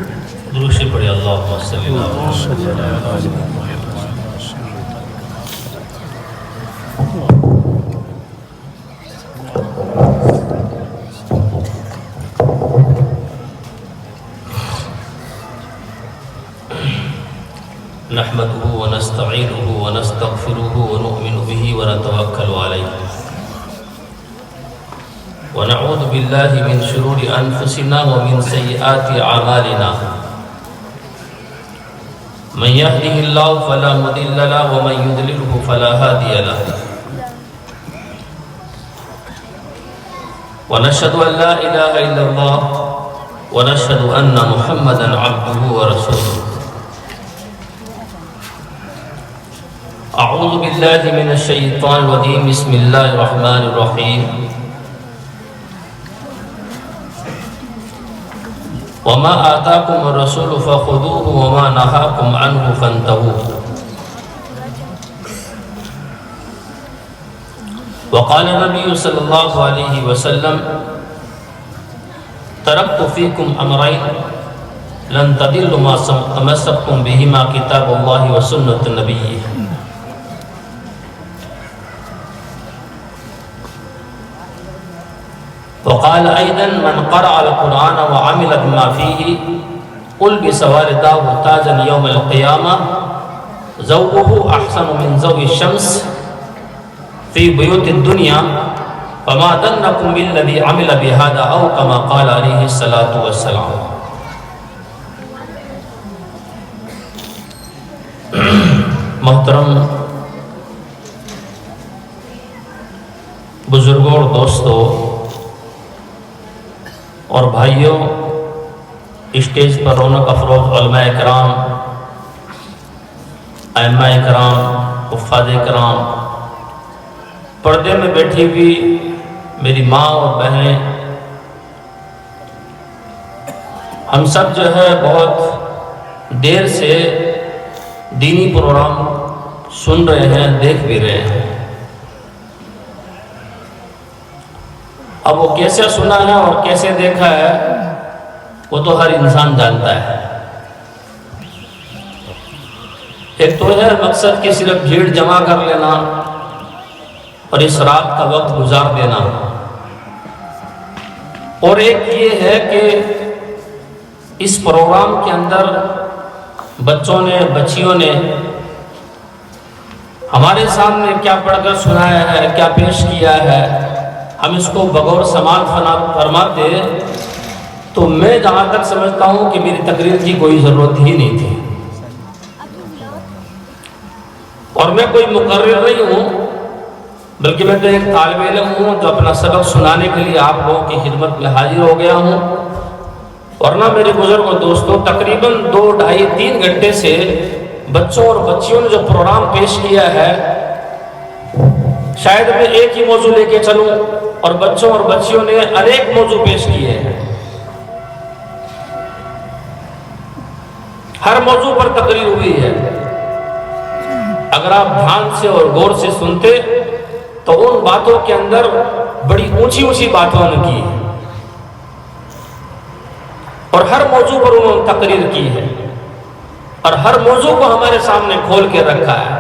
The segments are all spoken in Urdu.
دروشی پڑھی اللہم صلی اللہ علیہ وسلم. نحمده ونستعینه ونستغفره ونؤمن به ونتوکل علیه ونعوذ بالله من شرور انفسنا ومن سیئات اعمالنا من يهده الله فلا مضل له ومن يضلله فلا هادي له ونشهد ان لا اله الا الله ونشهد ان محمدا عبده ورسوله. اعوذ بالله من الشیطان الرجیم. بسم اللہ الرحمن الرحیم. وما آتاكم الرسول فخذوه وما نهاكم عنه فانتهوا. وقال النبي صلى الله عليه وسلم تركت فيكم امرين لن تضلوا ما تمسكتم بهما كتاب الله وسنة نبيه. وقال أيضا من قرأ القرآن وعمل بما فيه ألبس والداه تاجا يوم القيامة ذوقه أحسن من ذوق الشمس في بيوت الدنيا فما ظنكم بالذي عمل بهذا أو كما قال عليه الصلاة والسلام. محترم بزرگوں اور دوستوں اور بھائیوں، اسٹیج پر رونق افروز علماء کرام، ائمہ کرام، حفاظ کرام، پردے میں بیٹھی ہوئی میری ماں اور بہنیں، ہم سب جو ہے بہت دیر سے دینی پروگرام سن رہے ہیں، دیکھ بھی رہے ہیں. اب وہ کیسے سنا ہے اور کیسے دیکھا ہے وہ تو ہر انسان جانتا ہے. ایک تو ہے مقصد کہ صرف بھیڑ جمع کر لینا اور اس رات کا وقت گزار دینا، اور ایک یہ ہے کہ اس پروگرام کے اندر بچوں نے، بچیوں نے ہمارے سامنے کیا پڑھ کر سنایا ہے، کیا پیش کیا ہے، ہم اس کو بغور سماعت فرماتے تو میں جہاں تک سمجھتا ہوں کہ میری تقریر کی کوئی ضرورت ہی نہیں تھی. اور میں کوئی مقرر نہیں ہوں، بلکہ میں تو ایک طالب علم ہوں جو اپنا سبق سنانے کے لیے آپ لوگوں کی خدمت میں حاضر ہو گیا ہوں. ورنہ میرے بزرگوں دوستوں، تقریباً 2، 2.5، 3 گھنٹے سے بچوں اور بچیوں نے جو پروگرام پیش کیا ہے، شاید میں ایک ہی موضوع لے کے چلوں اور بچوں اور بچیوں نے انیک موضوع پیش کیے ہیں. ہر موضوع پر تقریر ہوئی ہے. اگر آپ دھیان سے اور غور سے سنتے تو ان باتوں کے اندر بڑی اونچی اونچی باتوں نے کی ہے، اور ہر موضوع پر انہوں نے تقریر کی ہے، اور ہر موضوع کو ہمارے سامنے کھول کے رکھا ہے.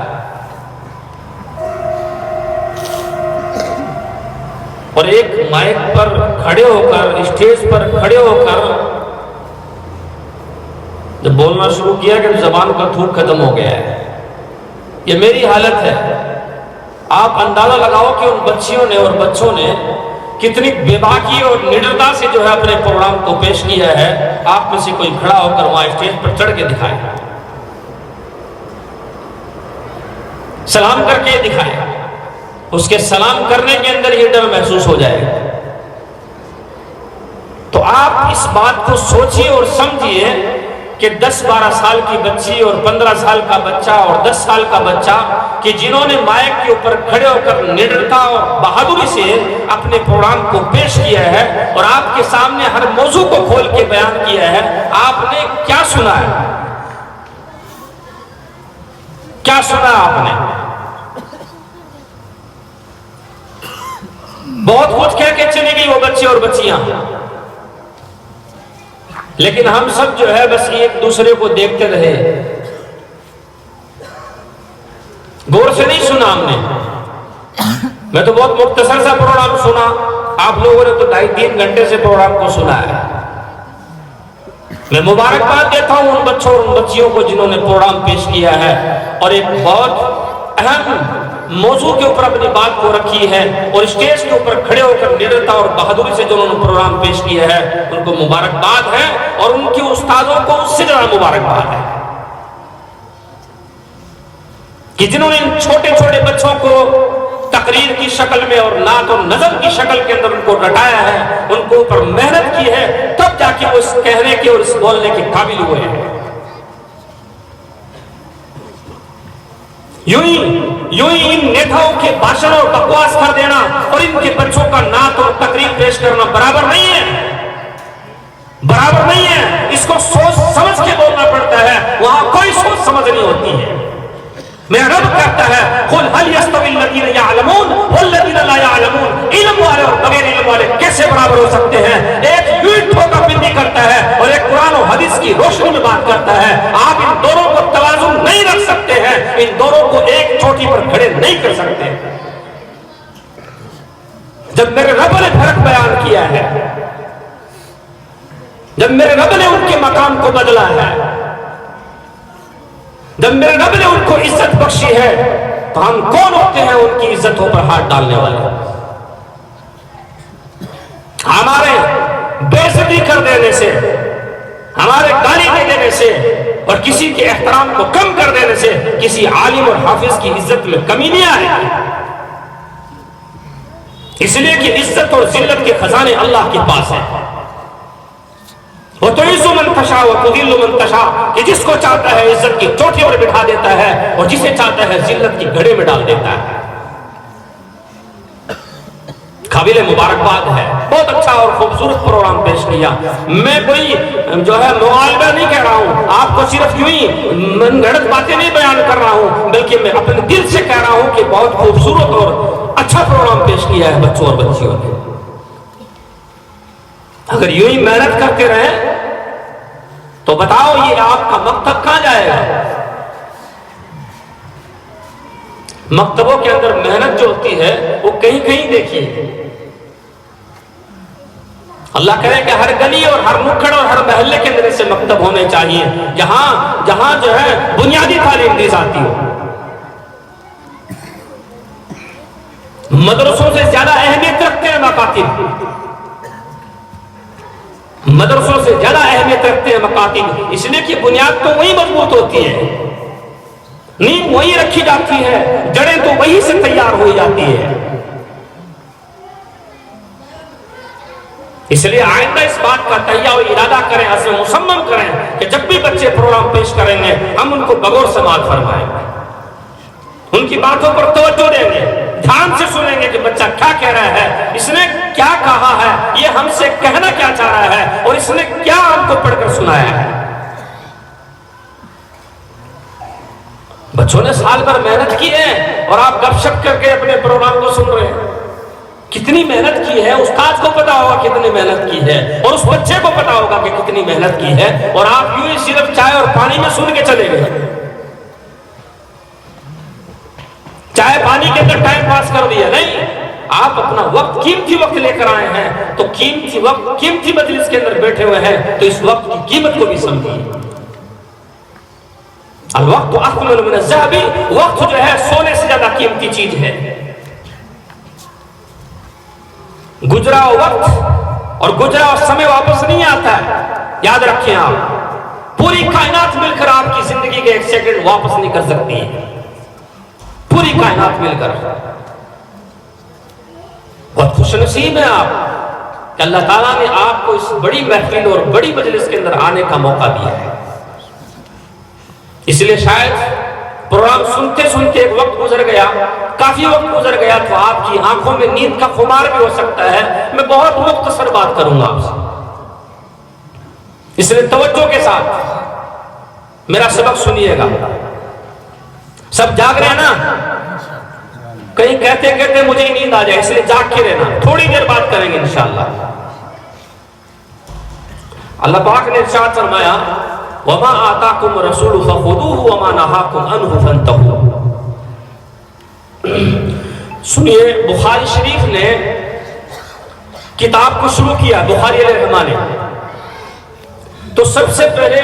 اور ایک مائک پر کھڑے ہو کر، اسٹیج پر کھڑے ہو کر جب بولنا شروع کیا کہ زبان کا تھوک ختم ہو گیا ہے. یہ میری حالت ہے. آپ اندازہ لگاؤ کہ ان بچیوں نے اور بچوں نے کتنی بے باکی اور نڈرتا سے جو ہے اپنے پروگرام کو پیش کیا ہے. آپ میں سے کوئی کھڑا ہو کر وہاں اسٹیج پر چڑھ کے دکھائے، سلام کر کے دکھائے. اس کے سلام کرنے کے اندر یہ ڈر محسوس ہو جائے گا. تو آپ اس بات کو سوچیے اور سمجھیے کہ 10-12 سال کی بچی اور 15 سال کا بچہ اور 10 سال کا بچہ کہ جنہوں نے مائک کے اوپر کھڑے ہو کر نڈرتا اور بہادری سے اپنے پروگرام کو پیش کیا ہے اور آپ کے سامنے ہر موضوع کو کھول کے بیان کیا ہے، آپ نے کیا سنا ہے؟ کیا سنا آپ نے؟ بہت کچھ کہہ کے چلی گئی وہ بچے اور بچیاں، لیکن ہم سب جو ہے بس ایک دوسرے کو دیکھتے رہے، غور سے نہیں سنا ہم نے. میں تو بہت مختصر سا پروگرام سنا، آپ لوگوں نے تو 2.5-3 گھنٹے سے پروگرام کو سنا ہے. میں مبارکباد دیتا ہوں ان بچوں اور ان بچیوں کو جنہوں نے پروگرام پیش کیا ہے اور ایک بہت اہم موضوع کے اوپر اپنی بات کو رکھی ہے اور اسٹیج کے اوپر کھڑے ہو کر نڈرتا اور بہادری سے جنہوں نے پروگرام پیش کیا ہے ان کو مبارکباد ہے، اور ان کے استادوں کو اس سے زیادہ مبارکباد ہے کہ جنہوں نے ان چھوٹے چھوٹے بچوں کو تقریر کی شکل میں اور نعت اور نظم کی شکل کے اندر ان کو رٹایا ہے، ان کو اوپر محنت کی ہے، تب جا کے وہ اس کہنے کے اور اس بولنے کے قابل ہوئے ہیں. یوں ہی ان نیتاؤں کے بھاشن اور بکواس کر دینا اور ان کے بچوں کا نعت اور تقریر پیش کرنا برابر نہیں ہے، برابر نہیں ہے. اس کو سوچ سمجھ کے بولنا پڑتا ہے، وہاں کوئی سوچ سمجھ نہیں ہوتی ہے. میرا رب کہتا ہے قُلْ هَلْ يَسْتَوِي الَّذِينَ يَعْلَمُونَ وَالَّذِينَ لَا يَعْلَمُونَ. علم والے اور بغیر علم والے کیسے برابر ہو سکتے ہیں؟ ایک یوں ٹھوکا بندی کرتا ہے اور ایک قرآن و حدیث کی روشنی میں بات کرتا ہے. آپ ان دونوں کو توازن نہیں رکھ سکتے ہیں، ان دونوں کو ایک چوٹی پر کھڑے نہیں کر سکتے. جب میرے رب نے فرق بیان کیا ہے، جب میرے رب نے ان کے مقام کو بدلا ہے، جب میرے رب نے ان کو عزت بخشی ہے، تو ہم کون ہوتے ہیں ان کی عزتوں پر ہاتھ ڈالنے والے؟ ہمارے بے عزتی کر دینے سے، ہمارے گالی دے دینے سے اور کسی کے احترام کو کم کر دینے سے کسی عالم اور حافظ کی عزت میں کمی نہیں آئے گی. اس لیے کہ عزت اور ذلت کے خزانے اللہ کے پاس ہیں. وَتُعِزُّ مَن تَشَاءُ وَتُذِلُّ مَن تَشَاءُ، کہ جس کو چاہتا ہے عزت کی چوٹی پر بٹھا دیتا ہے اور جسے چاہتا ہے ذلت کی گھڑے میں ڈال دیتا ہے. قابل مبارکباد ہے. بہت اچھا اور خوبصورت پروگرام پیش کیا. میں کوئی جو ہے مغالبہ نہیں کہہ رہا ہوں، آپ کو صرف یوں ہی من گھڑت باتیں نہیں بیان کر رہا ہوں، بلکہ میں اپنے دل سے کہہ رہا ہوں کہ بہت خوبصورت اور اچھا پروگرام پیش کیا ہے بچوں اور بچیوں نے. اگر یوں ہی محنت کرتے رہیں تو بتاؤ یہ آپ کا مکتب کہاں جائے گا؟ مکتبوں کے اندر محنت جو ہوتی ہے وہ کہیں کہیں دیکھیے. اللہ کرے کہ ہر گلی اور ہر نکڑ اور ہر محلے کے اندر ایسے مکتب ہونے چاہیے جہاں جو ہے بنیادی تعلیم دی جاتی ہو. مدرسوں سے زیادہ اہمیت رکھتے ہیں مکاتب، مدرسوں سے زیادہ اہمیت رکھتے ہیں مکاتب، اس لیے کہ بنیاد تو وہی مضبوط ہوتی ہے، نیند وہی رکھی جاتی ہے، جڑیں تو وہی سے تیار ہوئی جاتی ہے. اس لیے آئندہ اس بات کا تہیہ و ارادہ کریں، عزم مصمم کریں کہ جب بھی بچے پروگرام پیش کریں گے ہم ان کو بغور سماعت فرمائیں گے، ان کی باتوں پر توجہ دیں گے، دھیان سے سنیں گے کہ بچہ کیا کہہ رہا ہے، اس نے کیا کہا ہے، یہ ہم سے کہنا کیا چاہ رہا ہے اور اس نے کیا ہم کو پڑھ کر سنایا ہے. بچوں نے سال بھر محنت کی ہے اور آپ گپ شپ کر کے اپنے پروگرام کو سن رہے ہیں. کتنی محنت کی ہے، استاد کو پتا ہوگا کتنی محنت کی ہے اور اس بچے کو پتا ہوگا کہ کتنی محنت کی ہے، اور آپ یوں ہی صرف چائے اور پانی میں سن کے چلے گئے. چائے پانی کے اندر ٹائم پاس کر دیا نہیں، آپ اپنا وقت قیمتی وقت لے کر آئے ہیں تو قیمتی وقت قیمتی مجلس کے اندر بیٹھے ہوئے ہیں تو اس وقت کی قیمت کو بھی سمجھیے. الوقت اثمن من الذهب، وقت جو ہے سونے سے زیادہ قیمتی چیز ہے. گزرا وقت اور گزرا سمے واپس نہیں آتا ہے، یاد رکھیں. آپ پوری کائنات مل کر آپ کی زندگی کے ایک سیکنڈ واپس نہیں کر سکتی ہے، پوری کائنات مل کر. بہت خوش نصیب ہیں آپ کہ اللہ تعالیٰ نے آپ کو اس بڑی محفل اور بڑی مجلس کے اندر آنے کا موقع دیا ہے. اس لیے شاید پروگرام سنتے سنتے ایک وقت گزر گیا، کافی وقت گزر گیا تو آپ کی آنکھوں میں نیند کا خمار بھی ہو سکتا ہے. میں بہت مختصر بات کروں گا آپ سے، اس لیے توجہ کے ساتھ میرا سبق سنیے گا. سب جاگ رہے ہیں نا؟ کہیں کہتے کہتے مجھے نیند آ جائے، اس لیے جاگ کے رہنا. تھوڑی دیر بات کریں گے انشاءاللہ. اللہ پاک نے ارشاد فرمایا وَمَا آتَاكُمْ الرَّسُولُ فَخُذُوهُ وَمَا نَهَاكُمْ عَنْهُ فَانْتَهُوا۔ سنیے، بخاری شریف نے کتاب کو شروع کیا، بخاری علیہ الرحمہ نے، تو سب سے پہلے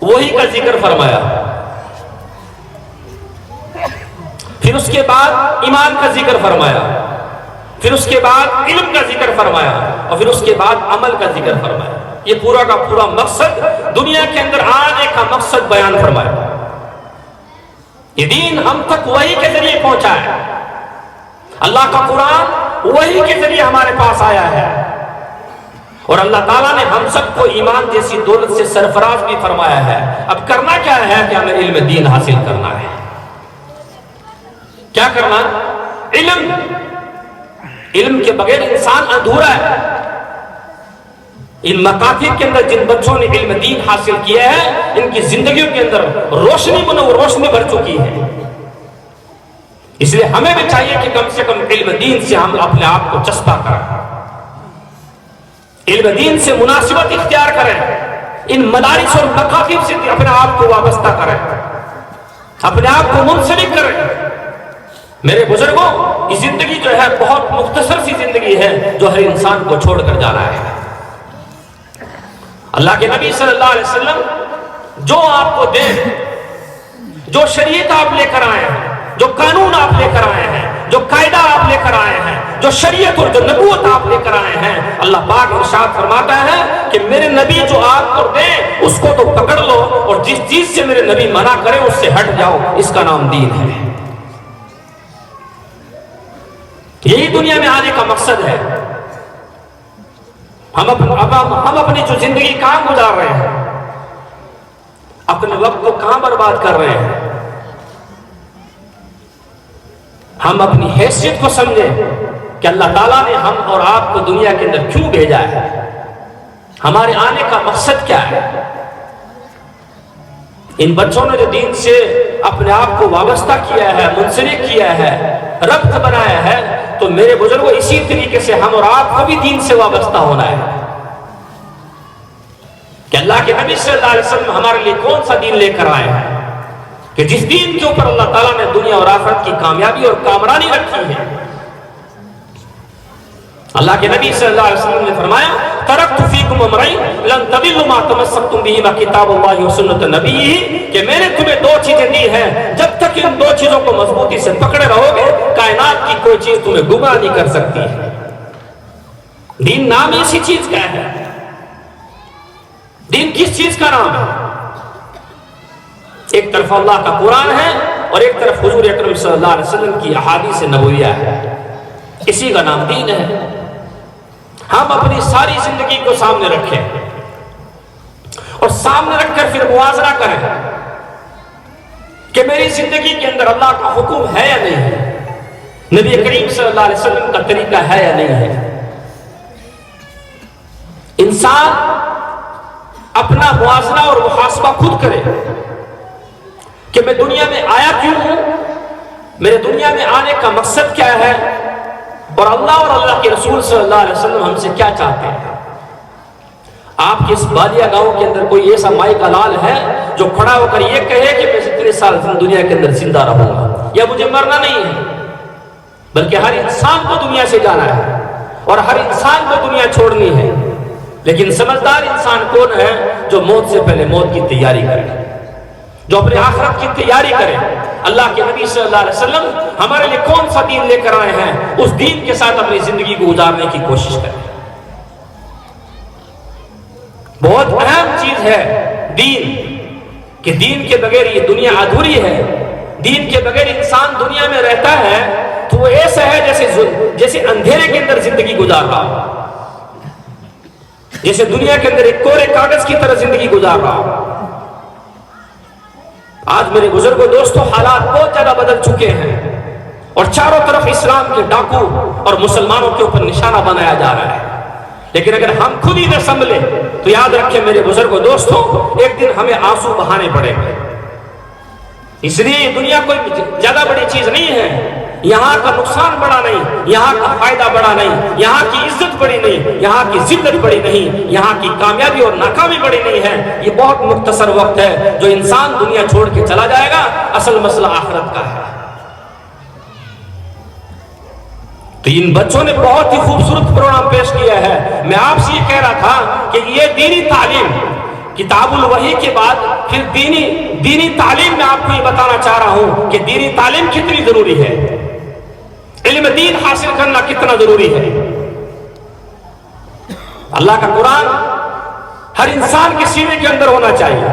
وہی کا ذکر فرمایا، پھر اس کے بعد ایمان کا ذکر فرمایا، پھر اس کے بعد علم کا ذکر فرمایا، اور پھر اس کے بعد عمل کا ذکر فرمایا۔ یہ پورا کا پورا مقصد، دنیا کے اندر آنے کا مقصد بیان فرمایا۔ یہ دین ہم تک وہی کے ذریعے پہنچا ہے، اللہ کا قرآن وہی کے ذریعے ہمارے پاس آیا ہے، اور اللہ تعالیٰ نے ہم سب کو ایمان جیسی دولت سے سرفراز بھی فرمایا ہے۔ اب کرنا کیا ہے کہ ہمیں علم دین حاصل کرنا ہے۔ کیا کرنا؟ علم کے بغیر انسان ادھورا ہے۔ ان مکاتب کے اندر جن بچوں نے علم دین حاصل کیا ہے، ان کی زندگیوں کے اندر روشنی بھر چکی ہے۔ اس لیے ہمیں بھی چاہیے کہ کم سے کم علم دین سے ہم اپنے آپ کو چسپاں کریں، علم دین سے مناسبت اختیار کریں، ان مدارس اور مکاتب سے اپنے آپ کو وابستہ کریں، اپنے آپ کو منسلک کریں۔ میرے بزرگوں، یہ زندگی جو ہے بہت مختصر سی زندگی ہے جو ہر انسان کو چھوڑ کر جا رہا ہے۔ اللہ کے نبی صلی اللہ علیہ وسلم جو آپ کو دے، جو شریعت آپ لے کر آئے ہیں، جو قانون آپ لے کر آئے ہیں، جو قاعدہ آپ لے کر آئے ہیں، جو شریعت اور جو نبوت آپ لے کر آئے ہیں، اللہ پاک ارشاد فرماتا ہے کہ میرے نبی جو آپ کو دے اس کو تو پکڑ لو، اور جس چیز سے میرے نبی منع کرے اس سے ہٹ جاؤ، اس کا نام دین ہے۔ یہی دنیا میں آنے کا مقصد ہے۔ ہم اپنی جو زندگی کہاں گزار رہے ہیں، اپنے وقت کو کہاں برباد کر رہے ہیں؟ ہم اپنی حیثیت کو سمجھیں کہ اللہ تعالیٰ نے ہم اور آپ کو دنیا کے اندر کیوں بھیجا ہے، ہمارے آنے کا مقصد کیا ہے۔ ان بچوں نے جو دین سے اپنے آپ کو وابستہ کیا ہے، منسلک کیا ہے، ربط بنایا ہے، تو میرے بزرگوں اسی طریقے سے ہم اور آپ کو بھی دین سے وابستہ ہونا ہے کہ اللہ کے نبی صلی اللہ علیہ وسلم ہمارے لیے کون سا دین لے کر آئے ہیں، کہ جس دین کے اوپر اللہ تعالیٰ نے دنیا اور آخرت کی کامیابی اور کامرانی رکھی ہے۔ اللہ کے نبی صلی اللہ علیہ وسلم نے فرمایا ترکت فیکم امرین لن تضلوا ما تمسکتم بہما کتاب اللہ و سنت نبیہ، کہ میں نے تمہیں دو چیزیں دی ہیں، جب تک ان دو چیزوں کو مضبوطی سے پکڑے رہو گے کائنات کی کوئی چیز تمہیں گمراہ نہیں کر سکتی ہے۔ دین نام اسی چیز کا ہے۔ دین کس چیز کا نام ہے؟ ایک طرف اللہ کا قرآن ہے اور ایک طرف حضور اکرم صلی اللہ علیہ وسلم کی احادیث نبویہ ہے، اسی کا نام دین ہے۔ ہم اپنی ساری زندگی کو سامنے رکھیں اور سامنے رکھ کر پھر موازنہ کریں کہ میری زندگی کے اندر اللہ کا حکم ہے یا نہیں ہے، نبی کریم صلی اللہ علیہ وسلم کا طریقہ ہے یا نہیں ہے۔ انسان اپنا موازنہ اور محاسبہ خود کرے کہ میں دنیا میں آیا کیوں ہوں، میرے دنیا میں آنے کا مقصد کیا ہے، اور اللہ اور اللہ کے رسول صلی اللہ علیہ وسلم ہم سے کیا چاہتے ہیں۔ آپ کے اس بالیہ گاؤں کے اندر کوئی ایسا مائی کا لال ہے جو کھڑا ہو کر یہ کہے کہ میں اتنے سال دنیا کے اندر زندہ رہوں گا، یا مجھے مرنا نہیں ہے، بلکہ ہر انسان کو دنیا سے جانا ہے اور ہر انسان کو دنیا چھوڑنی ہے۔ لیکن سمجھدار انسان کون ہے؟ جو موت سے پہلے موت کی تیاری کرے، جو اپنے آخرت کی تیاری کرے۔ اللہ کے نبی صلی اللہ علیہ وسلم ہمارے لیے کون سا دین لے کر آئے ہیں، اس دین کے ساتھ اپنی زندگی کو گزارنے کی کوشش کریں۔ بہت اہم چیز ہے دین، کہ دین کے بغیر یہ دنیا ادھوری ہے۔ دین کے بغیر انسان دنیا میں رہتا ہے تو وہ ایسا ہے جیسے اندھیرے کے اندر زندگی گزار رہا ہو، جیسے دنیا کے اندر ایک کورے کاغذ کی طرح زندگی گزار رہا ہو۔ آج میرے بزرگوں دوستوں حالات بہت زیادہ بدل چکے ہیں اور چاروں طرف اسلام کے ڈاکو اور مسلمانوں کے اوپر نشانہ بنایا جا رہا ہے، لیکن اگر ہم خود ہی نہ سنبھلے تو یاد رکھیں میرے بزرگوں دوستوں، ایک دن ہمیں آنسو بہانے پڑیں گے۔ اس لیے دنیا کوئی زیادہ بڑی چیز نہیں ہے، یہاں کا نقصان بڑا نہیں، یہاں کا فائدہ بڑا نہیں، یہاں کی عزت بڑی نہیں، یہاں کی ذلت بڑی نہیں، یہاں کی کامیابی اور ناکامی بڑی نہیں ہے۔ یہ بہت مختصر وقت ہے جو انسان دنیا چھوڑ کے چلا جائے گا، اصل مسئلہ آخرت کا ہے۔ تو ان بچوں نے بہت ہی خوبصورت پروگرام پیش کیا ہے۔ میں آپ سے یہ کہہ رہا تھا کہ یہ دینی تعلیم، کتاب الوحی کے بعد پھر دینی تعلیم میں آپ کو یہ بتانا چاہ رہا ہوں کہ دینی تعلیم کتنی ضروری ہے، علم دین حاصل کرنا کتنا ضروری ہے۔ اللہ کا قرآن ہر انسان کے سینے کے اندر ہونا چاہیے۔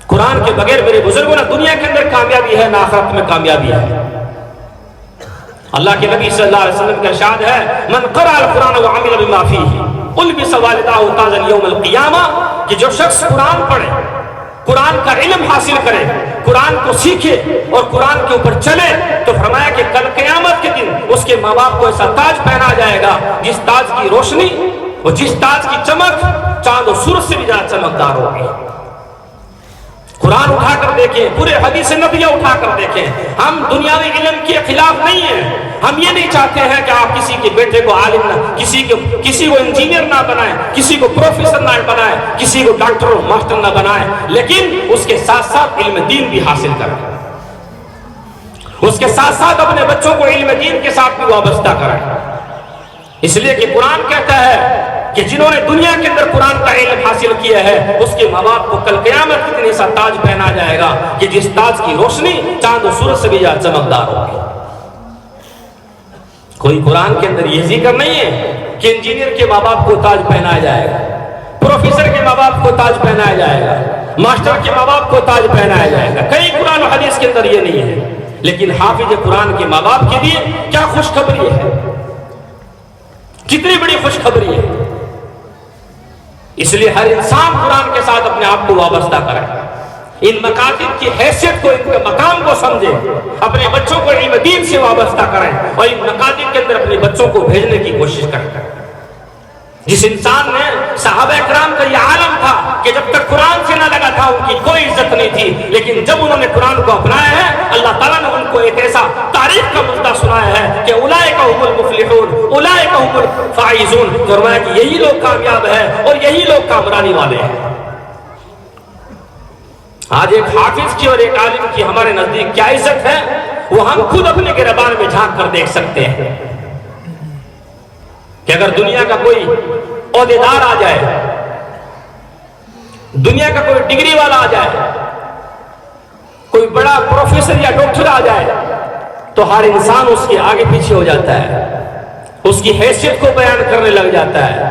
قرآن کے بغیر میرے بزرگوں نہ دنیا کے اندر کامیابی ہے نہ آخرت میں کامیابی ہے۔ اللہ کے نبی صلی اللہ علیہ وسلم کا ارشاد ہے، من قرأ القرآن وعمل بما فیہ البس والدہ تاجا یوم القیامہ، کہ جو شخص قرآن پڑھے، قرآن کا علم حاصل کرے، قرآن کو سیکھے اور قرآن کے اوپر چلے، تو فرمایا کہ کل قیامت کے دن اس کے ماں باپ کو ایسا تاج پہنا جائے گا جس تاج کی روشنی اور جس تاج کی چمک چاند و سورج سے بھی زیادہ چمکدار ہوگی۔ قرآن اٹھا کر دیکھیں، پورے حدیث نبویہ اٹھا کر دیکھیں۔ ہم دنیاوی علم کے خلاف نہیں ہیں، ہم یہ نہیں چاہتے ہیں کہ آپ کسی کے بیٹے کو عالم نہ، کسی کو انجینئر نہ بنائیں، کسی کو پروفیسر نہ بنائیں، کسی کو ڈاکٹر اور ماسٹر نہ بنائیں، لیکن اس کے ساتھ ساتھ علم دین بھی حاصل کریں، اس کے ساتھ ساتھ اپنے بچوں کو علم دین کے ساتھ بھی وابستہ کریں۔ اس لیے کہ قرآن کہتا ہے کہ جنہوں نے دنیا کے اندر قرآن کا علم حاصل کیا ہے اس کے ماں باپ کو کل قیامت کے دن ایسا تاج پہنا جائے گا کہ جس تاج کی روشنی چاند و سورج سے بھی زیادہ چمکدار ہوگی۔ کوئی قرآن کے اندر یہ ذکر نہیں ہے کہ انجینئر کے ماں باپ کو تاج پہنایا جائے گا، پروفیسر کے ماں باپ کو تاج پہنایا جائے گا، ماسٹر کے ماں باپ کو تاج پہنایا جائے گا۔ کئی قرآن و حدیث کے اندر یہ نہیں ہے، لیکن حافظ قرآن کے ماں باپ کے لیے کیا خوشخبری ہے، کتنی بڑی خوشخبری ہے۔ اس لیے ہر انسان قرآن کے ساتھ اپنے آپ کو وابستہ کرے، ان مکاتب کی حیثیت کو، ان کے مقام کو سمجھے، اپنے بچوں کو علم دین سے وابستہ کریں اور ان مکاتب کے اندر اپنے بچوں کو بھیجنے کی کوشش کریں۔ جس انسان نے صحابہ کرام کا یہ عالم تھا کہ جب تک قرآن سے نہ لگا تھا ان کی کوئی عزت نہیں تھی، لیکن جب انہوں نے قرآن کو اپنایا ہے اللہ تعالیٰ نے ان کو ایک ایسا تاریخ کا مزدہ سنایا ہے کہ اولئک هم المفلحون اولئک هم الفائزون، فرمایا کہ یہی لوگ کامیاب ہیں اور یہی لوگ کامرانی والے ہیں۔ آج ایک حافظ کی اور ایک عالم کی ہمارے نزدیک کیا عزت ہے وہ ہم خود اپنے گریبان میں جھانک کر دیکھ سکتے ہیں کہ اگر دنیا کا کوئی عہدیدار آ جائے، دنیا کا کوئی ڈگری والا آ جائے، کوئی بڑا پروفیسر یا ڈاکٹر آ جائے تو ہر انسان اس کے آگے پیچھے ہو جاتا ہے، اس کی حیثیت کو بیان کرنے لگ جاتا ہے،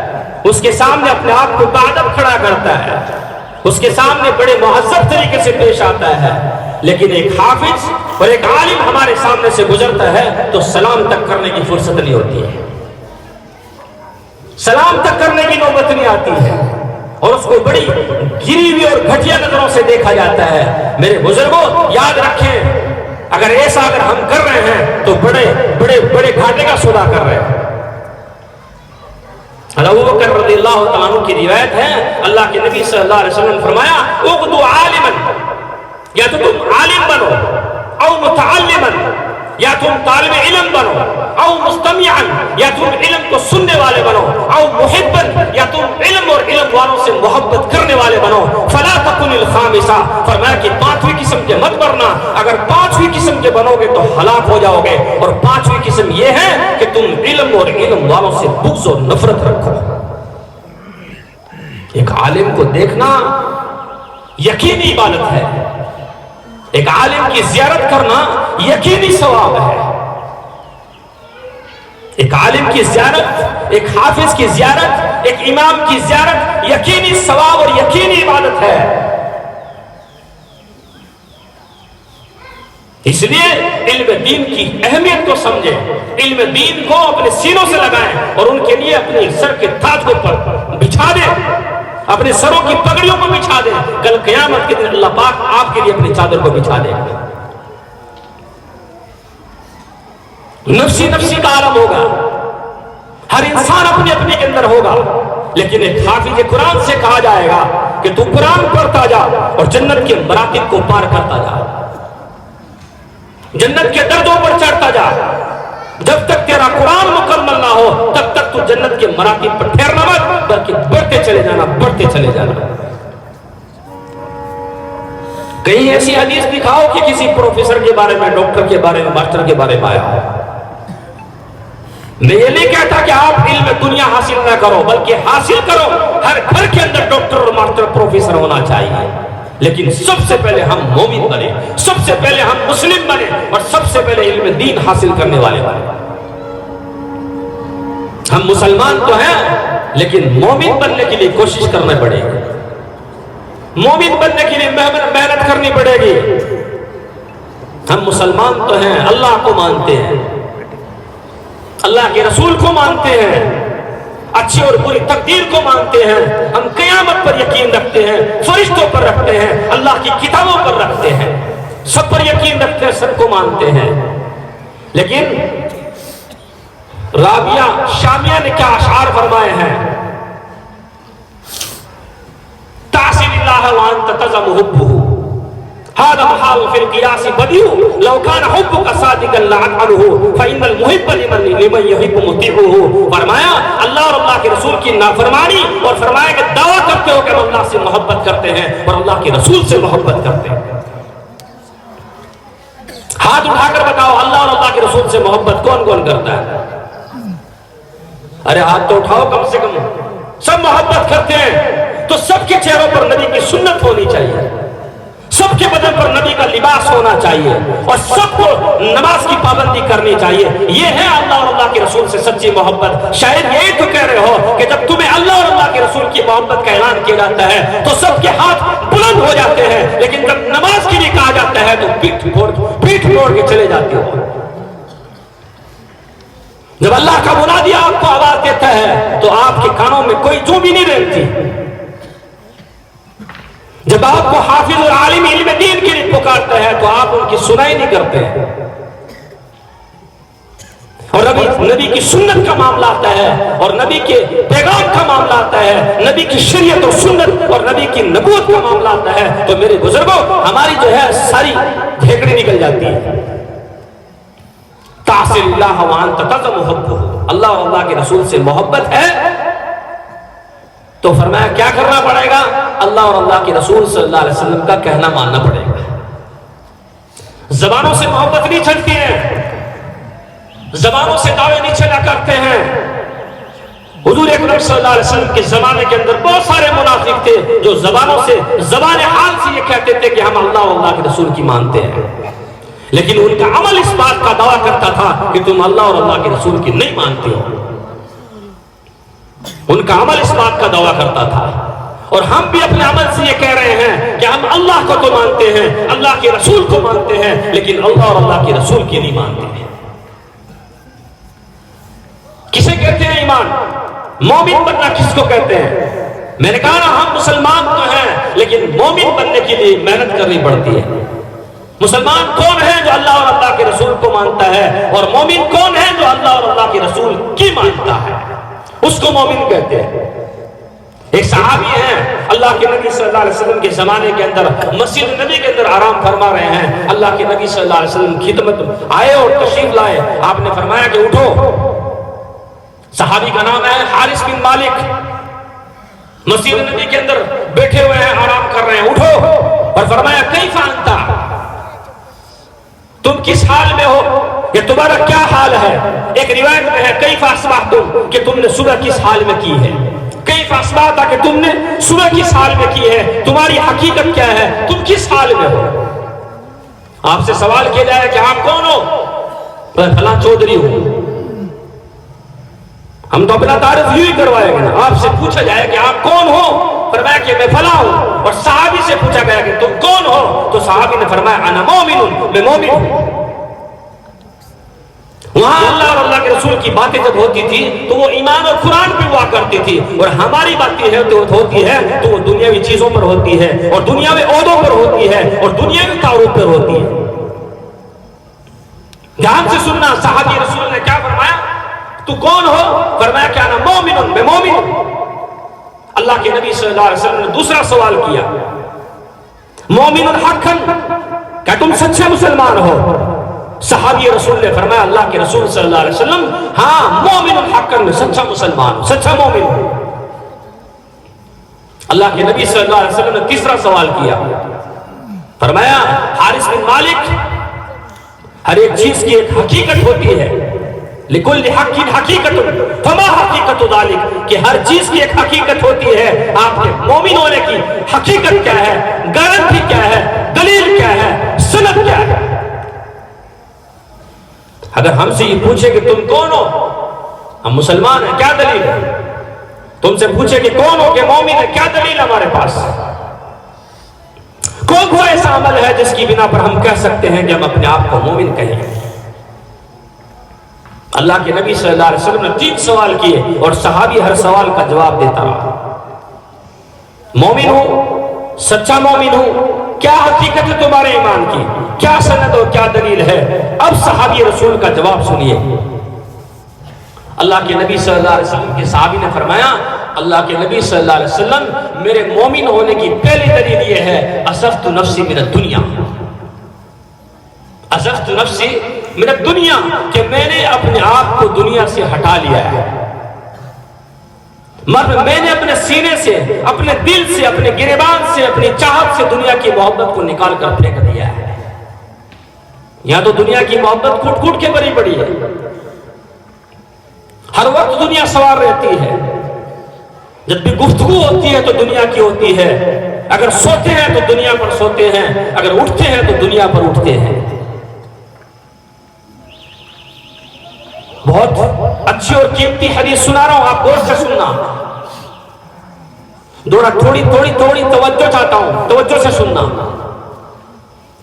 اس کے سامنے اپنے آپ کو باادب کھڑا کرتا ہے، اس کے سامنے بڑے مہذب طریقے سے پیش آتا ہے۔ لیکن ایک حافظ اور ایک عالم ہمارے سامنے سے گزرتا ہے تو سلام تک کرنے کی فرصت نہیں ہوتی ہے، سلام تک کرنے کی نوبت نہیں آتی ہے، اور اس کو بڑی گری ہوئی اور گھٹیا نظروں سے دیکھا جاتا ہے۔ میرے بزرگوں یاد رکھیں، اگر ایسا ہم کر رہے ہیں تو بڑے گھاٹے کا سودا کر رہے ہیں۔ ابو بکر رضی اللہ تعالیٰ عنہ کی روایت ہے، اللہ کے نبی صلی اللہ علیہ وسلم نے فرمایا اغدو عالما، یا تو تم عالم بنو، او متعلما، یا تم طالب علم بنو، او مستمعا، یا تم علم کو سننے والے بنو، او محبا، یا تم علم اور علم والوں سے محبت کرنے والے بنو، فلا تکن الخامسہ، فرمایا کہ پانچویں قسم کے مت بننا، اگر پانچویں قسم کے بنو گے تو ہلاک ہو جاؤ گے، اور پانچویں قسم یہ ہے کہ تم علم اور علم والوں سے بغض و نفرت رکھو۔ ایک عالم کو دیکھنا یقینی عبادت ہے، ایک عالم کی زیارت کرنا یقینی ثواب ہے، ایک عالم کی زیارت، ایک حافظ کی زیارت، ایک امام کی زیارت یقینی ثواب اور یقینی عبادت ہے۔ اس لیے علم دین کی اہمیت کو سمجھیں، علم دین کو اپنے سینوں سے لگائیں اور ان کے لیے اپنے سر کے تاج کو بچھا دیں، اپنے سروں کی پگڑیوں کو بچھا دیں، کل قیامت کے دن اللہ پاک آپ کے لیے اپنی چادر کو بچھا دے گا۔ نفسی نفسی کا عالم ہوگا، ہر انسان اپنے اپنے کے اندر ہوگا، لیکن ایک حافظ قرآن سے کہا جائے گا کہ تو قرآن پڑھتا جا اور جنت کے مراتب کو پار کرتا جا۔ جنت کے دردوں پر چڑھتا جا، جب تک تیرا قرآن مکمل نہ ہو تب تک تو جنت کے مراتب پر ٹھہرنا مت، بلکہ بڑھتے چلے جانا، بڑھتے چلے جانا۔ کہیں ایسی حدیث دکھاؤ کہ کسی پروفیسر کے بارے میں، ڈاکٹر کے بارے میں، ماسٹر کے بارے میں آیا ہو۔ میں یہ نہیں کہتا کہ آپ علم دنیا حاصل نہ کرو، بلکہ حاصل کرو۔ ہر گھر کے اندر ڈاکٹر اور ماسٹر پروفیسر ہونا چاہیے، لیکن سب سے پہلے ہم مومن بنے، سب سے پہلے ہم مسلم بنے، اور سب سے پہلے علم دین حاصل کرنے والے بنے۔ ہم مسلمان تو ہیں لیکن مومن بننے کے لیے کوشش کرنا پڑے گی، مومن بننے کے لیے محنت کرنی پڑے گی۔ ہم مسلمان تو ہیں، اللہ کو مانتے ہیں، اللہ کے رسول کو مانتے ہیں، اچھی اور بری تقدیر کو مانتے ہیں، ہم قیامت پر یقین رکھتے ہیں، فرشتوں پر رکھتے ہیں، اللہ کی کتابوں پر رکھتے ہیں، سب پر یقین رکھتے ہیں، سب کو مانتے ہیں۔ لیکن رابعہ شامیہ نے کیا اشعار فرمائے ہیں؟ تعصی اللہ وانت تزم حبہ هذا محال في القياس بديع لو كان حبك صادقا لعنه فإن المحب لمن يحب مطيعه۔ فرمایا اللہ اور اللہ کے رسول کی نافرمانی، اور فرمایا کہ دعویٰ کرتے ہو کہ ہم اللہ سے محبت کرتے ہیں اور اللہ کے رسول سے محبت کرتے ہیں۔ ہاتھ اٹھا کر بتاؤ اللہ اور اللہ کے رسول سے محبت کون کون کرتا ہے؟ ارے ہاتھ تو اٹھاؤ کم سے کم۔ سب محبت کرتے ہیں تو سب کے چہروں پر نبی کی سنت ہونی چاہیے، سب کے بدن پر نبی کا لباس ہونا چاہیے، اور سب کو نماز کی پابندی کرنی چاہیے۔ یہ ہے اللہ اور اللہ کے رسول سے سچی محبت۔ شاید یہی تو کہہ رہے ہو کہ جب تمہیں اللہ اور اللہ کے رسول کی محبت کا اعلان کیا جاتا ہے تو سب کے ہاتھ بلند ہو جاتے ہیں، لیکن جب نماز کے لیے کہا جاتا ہے تو پیٹھ موڑ کے چلے جاتے ہو۔ جب اللہ کا منادی آپ کو آواز دیتا ہے تو آپ کے کانوں میں کوئی جو بھی نہیں رہتی۔ جب آپ کو حافظ اور عالم علم دین کے لیے پکارتا ہے تو آپ ان کی سنائی نہیں کرتے ہیں، اور نبی کی سنت کا معاملہ آتا ہے، اور نبی کے پیغام کا معاملہ آتا ہے، نبی کی شریعت اور سنت اور نبی کی نبوت کا معاملہ آتا ہے تو میرے بزرگوں ہماری جو ہے ساری جھیکڑی نکل جاتی ہے۔ تعصی اللہ وانت تزم حبہ، اللہ اور اللہ کے رسول سے محبت ہے تو فرمایا کیا کرنا پڑے گا؟ اللہ اور اللہ کے رسول صلی اللہ علیہ وسلم کا کہنا ماننا پڑے گا۔ زبانوں سے محبت نہیں چلتی ہے، زبانوں سے دعوے نہیں چلا کرتے ہیں۔ حضور اکرم صلی اللہ علیہ وسلم کے زمانے کے اندر بہت سارے منافق تھے جو زبانوں سے، زبان حال سے یہ کہتے تھے کہ ہم اللہ اور اللہ کے رسول کی مانتے ہیں، لیکن ان کا عمل اس بات کا دعویٰ کرتا تھا کہ تم اللہ اور اللہ کے رسول کی نہیں مانتے ہو۔ ان کا عمل اس بات کا دعویٰ کرتا تھا، اور ہم بھی اپنے عمل سے یہ کہہ رہے ہیں کہ ہم اللہ کو تو مانتے ہیں، اللہ کے رسول کو مانتے ہیں، لیکن اللہ اور اللہ کے رسول کی نہیں مانتے ہیں۔ کسے کہتے ہیں ایمان؟ مومن بننا کس کو کہتے ہیں؟ میں نے کہا نا ہم مسلمان تو ہیں لیکن مومن بننے کے لیے محنت کرنی پڑتی ہے۔ مسلمان کون ہے جو اللہ اور اللہ کے رسول کو مانتا ہے، اور مومن کون ہے جو اللہ اور اللہ کے رسول کی مانتا ہے، اس کو مومن کہتے ہیں۔ ایک صحابی ہیں اللہ کے نبی صلی اللہ علیہ وسلم کے زمانے کے اندر مسجد نبی کے اندر آرام فرما رہے ہیں، اللہ کے نبی صلی اللہ علیہ وسلم خدمت آئے اور تشریف لائے۔ آپ نے فرمایا کہ اٹھو۔ صحابی کا نام ہے حارث بن مالک، مسجد نبی کے اندر بیٹھے ہوئے ہیں، آرام کر رہے ہیں، اٹھو۔ اور فرمایا کیف انت، تم کس حال میں ہو، یہ تمہارا کیا حال ہے؟ ایک روایت میں ہے کیف اصبحتم، کہ تم نے صبح کس حال میں کی ہے، کیف اصبحت کہ تم نے صبح کس حال میں کی ہے، تمہاری حقیقت کیا ہے، تم کس حال میں ہو۔ آپ سے سوال کیا جائے کہ آپ کون ہو؟ میں فلاں چودھری ہوں۔ ہم تو اپنا تعارف یوں ہی کروائے گا، آپ سے پوچھا جائے کہ آپ کون ہو، فرمایا کہ میں فلاں ہوں، اور صحابی سے پوچھا گیا کہ تم کون ہو، تو صحابی نے فرمایا انا مومن، میں مومن ہوں۔ وہاں اللہ اور اللہ کے رسول کی باتیں جب ہوتی تھی تو وہ ایمان اور قرآن پہ ہوا کرتی تھی، اور ہماری باتیں ہوتی ہے تو وہ دنیاوی چیزوں پر ہوتی ہے، اور دنیاوی عہدوں پر ہوتی ہے، اور دنیاوی تعارف پر ہوتی ہے۔ دھیان سے سننا، صحابی رسول نے کیا فرمایا؟ تو کون ہو؟ فرمایا کہ انا مومن، میں مومن ہوں۔ اللہ کے نبی صلی اللہ علیہ وسلم نے دوسرا سوال کیا، مومن حقا، کیا تم سچے مسلمان ہو؟ صحابی رسول نے فرمایا اللہ کے رسول صلی اللہ علیہ وسلم ہاں مومن الحق میں سچا مسلمان سچا مومن ہوں۔ اللہ کے نبی صلی اللہ علیہ وسلم نے تیسرا سوال کیا، فرمایا حارث بن مالک ہر ایک چیز کی ایک حقیقت ہوتی ہے، لکل حق حقیقت فما حقیقت ذالک، کہ ہر چیز کی ایک حقیقت ہوتی ہے، آپ کے مومن ہونے کی حقیقت کیا ہے، گارنٹی کیا ہے، دلیل کیا ہے، سند کیا ہے؟ اگر ہم سے یہ پوچھے کہ تم کون ہو، ہم مسلمان ہیں، کیا دلیل ہے؟ تم سے پوچھے کہ کون ہو کہ مومن ہے، کیا دلیل ہمارے پاس؟ کون ایسا عمل ہے جس کی بنا پر ہم کہہ سکتے ہیں کہ ہم اپنے آپ کو مومن کہیں؟ اللہ کے نبی صلی اللہ علیہ وسلم نے 3 سوال کیے اور صحابی ہر سوال کا جواب دیتا رہا۔ مومن ہوں، سچا مومن ہوں، کیا حقیقت ہے تمہارے ایمان کی، کیا سند اور کیا دلیل ہے؟ اب صحابی رسول کا جواب سنیے۔ اللہ کے نبی صلی اللہ علیہ وسلم کے صحابی نے فرمایا اللہ کے نبی صلی اللہ علیہ وسلم میرے مومن ہونے کی پہلی دلیل یہ ہے اسفت نفسی من الدنیا، اسفت نفسی من الدنیا، کہ میں نے اپنے آپ کو دنیا سے ہٹا لیا ہے، میں نے اپنے سینے سے، اپنے دل سے، اپنے گریبان سے، اپنی چاہت سے دنیا کی محبت کو نکال کر پھینک دیا ہے۔ یہاں تو دنیا کی محبت کھٹ کھٹ کے بری پڑی ہے، ہر وقت دنیا سوار رہتی ہے، جب بھی گفتگو ہوتی ہے تو دنیا کی ہوتی ہے، اگر سوتے ہیں تو دنیا پر سوتے ہیں، اگر اٹھتے ہیں تو دنیا پر اٹھتے ہیں۔ بہت اچھی اور قیمتی حدیث سنا رہا ہوں، آپ غور سے سننا، تھوڑی توجہ چاہتا ہوں، توجہ سے سننا،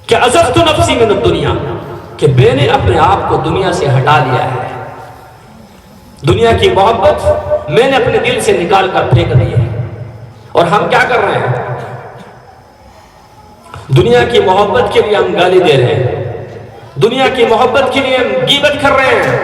کہ عزفت نفسی من الدنیا، کہ میں نے اپنے آپ کو دنیا سے ہٹا لیا ہے، دنیا کی محبت میں نے اپنے دل سے نکال کر پھینک دی ہے۔ اور ہم کیا کر رہے ہیں؟ دنیا کی محبت کے لیے ہم گالی دے رہے ہیں، دنیا کی محبت کے لیے ہم غیبت کر رہے ہیں،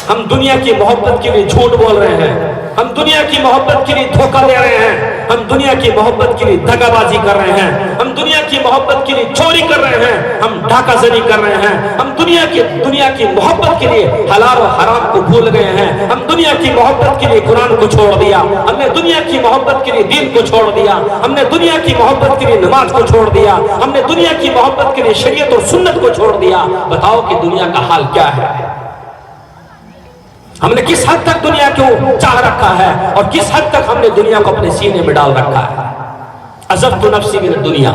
ہم دنیا کی محبت کے لیے جھوٹ بول رہے ہیں، ہم دنیا کی محبت کے لیے دھوکہ دے رہے ہیں، ہم دنیا کی محبت کے لیے دغا بازی کر رہے ہیں، ہم دنیا کی محبت کے لیے چوری کر رہے ہیں، ہم ڈھاکہ زنی کر رہے ہیں، ہم دنیا کی محبت کے لیے حلال و حرام کو بھول گئے ہیں، ہم دنیا کی محبت کے لیے قرآن کو چھوڑ دیا، ہم نے دنیا کی محبت کے لیے دین کو چھوڑ دیا، ہم نے دنیا کی محبت کے لیے نماز کو چھوڑ دیا، ہم نے دنیا کی محبت کے لیے شریعت اور سنت کو چھوڑ دیا۔ بتاؤ کہ دنیا کا حال کیا ہے؟ ہم نے کس حد تک دنیا کو چاہ رکھا ہے اور کس حد تک ہم نے دنیا کو اپنے سینے میں ڈال رکھا ہے۔ عزفت نفسی من الدنیا،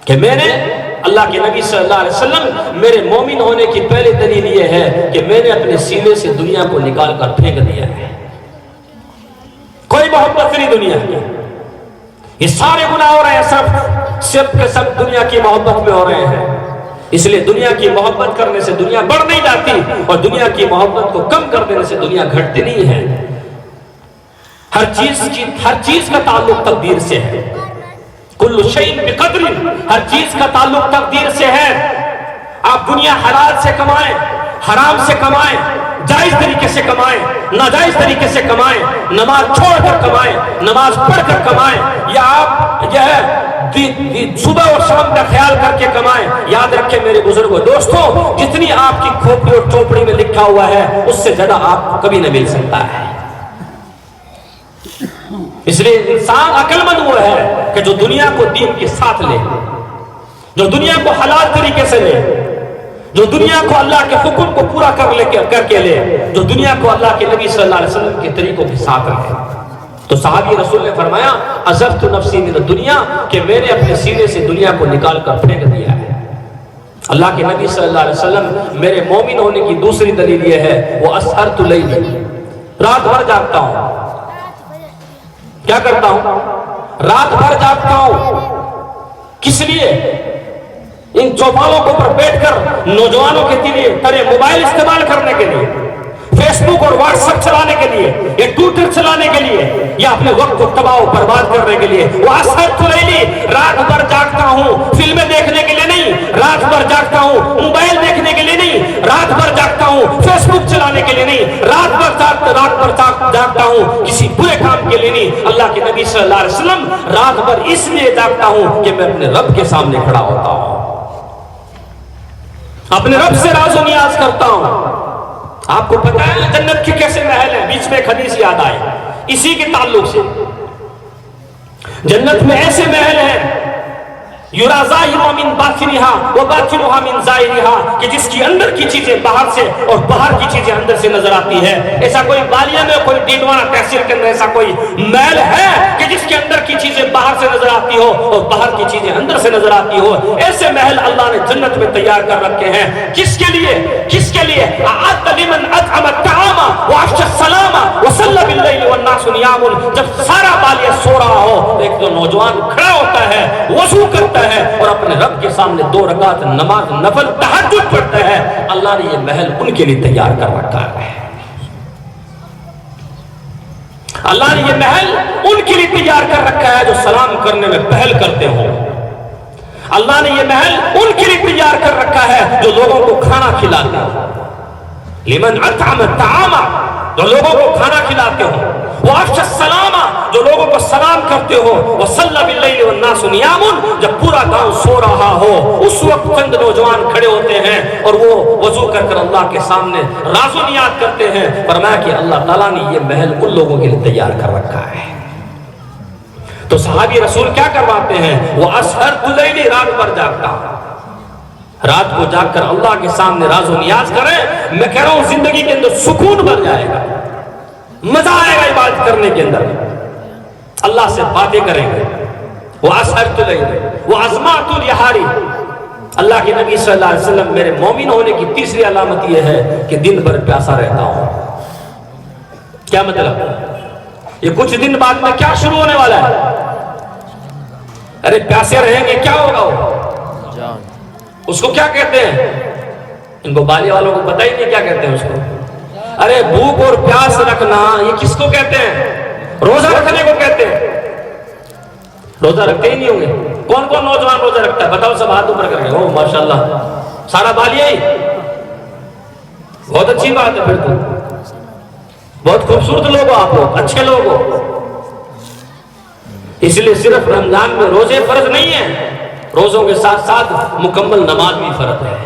کہ میں نے، اللہ کے نبی صلی اللہ علیہ وسلم میرے مومن ہونے کی پہلی دلیل یہ ہے کہ میں نے اپنے سینے سے دنیا کو نکال کر پھینک دیا ہے، کوئی محبت نہیں دنیا کی، یہ سارے گناہ ہو رہے ہیں صرف کے سب دنیا کی محبت میں ہو رہے ہیں۔ اس لیے دنیا کی محبت کرنے سے دنیا بڑھ نہیں جاتی اور دنیا کی محبت کو کم کر دینے سے دنیا گھٹتی نہیں ہے۔ ہر چیز کا تعلق تقدیر سے ہے، کل شیء بقدر، ہر چیز کا تعلق تقدیر سے ہے۔ آپ دنیا حلال سے کمائیں، حرام سے کمائیں، جائز طریقے سے کمائیں، ناجائز طریقے سے کمائیں، نماز چھوڑ کر کمائیں، نماز پڑھ کر کمائیں، یا آپ صبح اور شام کا خیال کر کے کمائیں، یاد رکھیں میرے بزرگوں، دوستوں، جتنی آپ کی کھوپڑی اور چوپڑی میں لکھا ہوا ہے اس سے زیادہ آپ کو کبھی نہ مل سکتا ہے۔ اس لیے انسان عقل مند وہ ہے کہ جو دنیا کو دین کے ساتھ لے، جو دنیا کو حلال طریقے سے لے، جو دنیا کو اللہ کے حکم کو پورا کر کے لے، جو دنیا کو اللہ کے نبی صلی اللہ علیہ وسلم کے طریقوں کے ساتھ رہے۔ تو صحابی رسول نے فرمایا عزفت نفسی من الدنیا، کہ میں نے اپنے سینے سے دنیا کو نکال کر پھینک دیا ہے۔ اللہ کے نبی صلی اللہ علیہ وسلم میرے مومن ہونے کی دوسری دلیل یہ ہے وہ اسحرت لیلی، رات بھر جاگتا ہوں۔ کیا کرتا ہوں؟ رات بھر جاگتا ہوں۔ کس لیے؟ ان چوپالوں کے اوپر بیٹھ کر نوجوانوں کے طرح موبائل استعمال کرنے کے لیے، فیس بک اور واٹس ایپ چلانے کے لیے، یا ٹویٹر چلانے کے لیے، یا اپنے وقت کو تباہ و برباد کرنے کے لیے۔ وہ اسحرت لیلی، رات بھر جاگتا ہوں، فلمیں دیکھنے کے لیے نہیں، رات بھر جاگتا ہوں، موبائل دیکھنے کے لیے نہیں، رات بھر جاگتا ہوں، فیس بک چلانے کے لیے نہیں، رات بھر جاگتا ہوں کسی برے کام کے لیے نہیں۔ اللہ کے نبی صلی اللہ علیہ وسلم رات بھر اس لیے جاگتا ہوں کہ میں اپنے رب کے سامنے کھڑا ہوتا ہوں۔ اپنے رب سے راز و نیاز کرتا ہوں. آپ کو پتا ہے جنت کے کیسے محل ہیں؟ بیچ میں ایک حدیث یاد آئے اسی کے تعلق سے. جنت میں ایسے محل ہیں یرا ظاہرها من باطنها وباطنها من ظاہرها کہ جس کی اندر کی چیزیں باہر سے اور باہر کی چیزیں اندر سے نظر آتی ہے. ایسا کوئی بالیہ میں کوئی ڈیڈوانا تحصیل کے اندر ایسا کوئی محل ہے کہ جس کے اندر کی چیزیں باہر سے نظر آتی ہو اور باہر کی چیزیں اندر سے نظر آتی ہو؟ ایسے محل اللہ نے جنت میں تیار کر رکھے ہیں. کس کے لیے؟ کس کے لیے؟ اعد لمن اطعم الطعام وافشى السلام وصلى بالليل والناس نيام. جب سارا بالیہ سو رہا ہو تو ایک تو نوجوان کھڑا ہوتا ہے، وضو کرتا ہے اور اپنے رب کے سامنے 2 رکعت نماز نفل تہجد پڑھتا ہے. اللہ نے یہ محل ان کے لیے تیار کر رکھا ہے. اللہ نے یہ محل ان کے لیے تیار کر رکھا ہے جو سلام کرنے میں پہل کرتے ہوں. اللہ نے یہ محل ان کے لیے تیار کر رکھا ہے جو لوگوں کو کھانا کھلاتے ہوں. لمن اطعم الطعام، جو لوگوں کو کھانا کھلاتے ہوں. وافشى السلام، جو لوگوں کو سلام کرتے ہو. وصلى بالليل والناس نيام، جب پورا گاؤں سو رہا ہو اس وقت چند نوجوان کھڑے ہوتے ہیں اور وہ وضو کر کر اللہ کے سامنے راز و نیاز کرتے ہیں. فرمایا کہ اللہ تعالیٰ نے یہ محل ان لوگوں کے لیے تیار کر رکھا ہے. تو صحابی رسول کیا کرواتے ہیں؟ وہ اسحرت اللیل، رات بھر جاگتا ہوں. رات کو جاگ کر اللہ کے سامنے راز و نیاز کریں. میں کہہ رہا ہوں زندگی کے اندر سکون بھر جائے گا، مزہ آئے گا عبادت کرنے کے اندر. اللہ سے باتیں کریں گے. وَأَسْحَرْتُ اللَّيْلَ وَأَزْمَعْتُ الْيَحَارِ. اللہ کے نبی صلی اللہ علیہ وسلم میرے مومن ہونے کی تیسری علامت یہ ہے کہ دن بھر پیاسا رہتا ہوں. کیا مطلب؟ یہ کچھ دن بعد میں کیا شروع ہونے والا ہے؟ ارے پیاسے رہیں گے کیا ہوگا؟ وہ اس کو کیا کہتے ہیں؟ ان کو بالی والوں کو پتہ ہی نہیں کیا کہتے ہیں اس کو. ارے بھوک اور پیاس رکھنا یہ کس کو کہتے ہیں؟ روزہ رکھنے کو کہتے ہیں. روزہ رکھتے ہی نہیں ہوں گے. کون کون نوجوان روزہ رکھتا ہے؟ بتاؤ سب ہاتھ اوپر کر کے. او ماشاءاللہ سارا بالیہ ہی. بہت اچھی بات ہے. پھر تو بہت خوبصورت لوگ ہو آپ لوگ، اچھے لوگ ہو. اس لیے صرف رمضان میں روزے فرض نہیں ہیں، روزوں کے ساتھ ساتھ مکمل نماز بھی فرض ہے.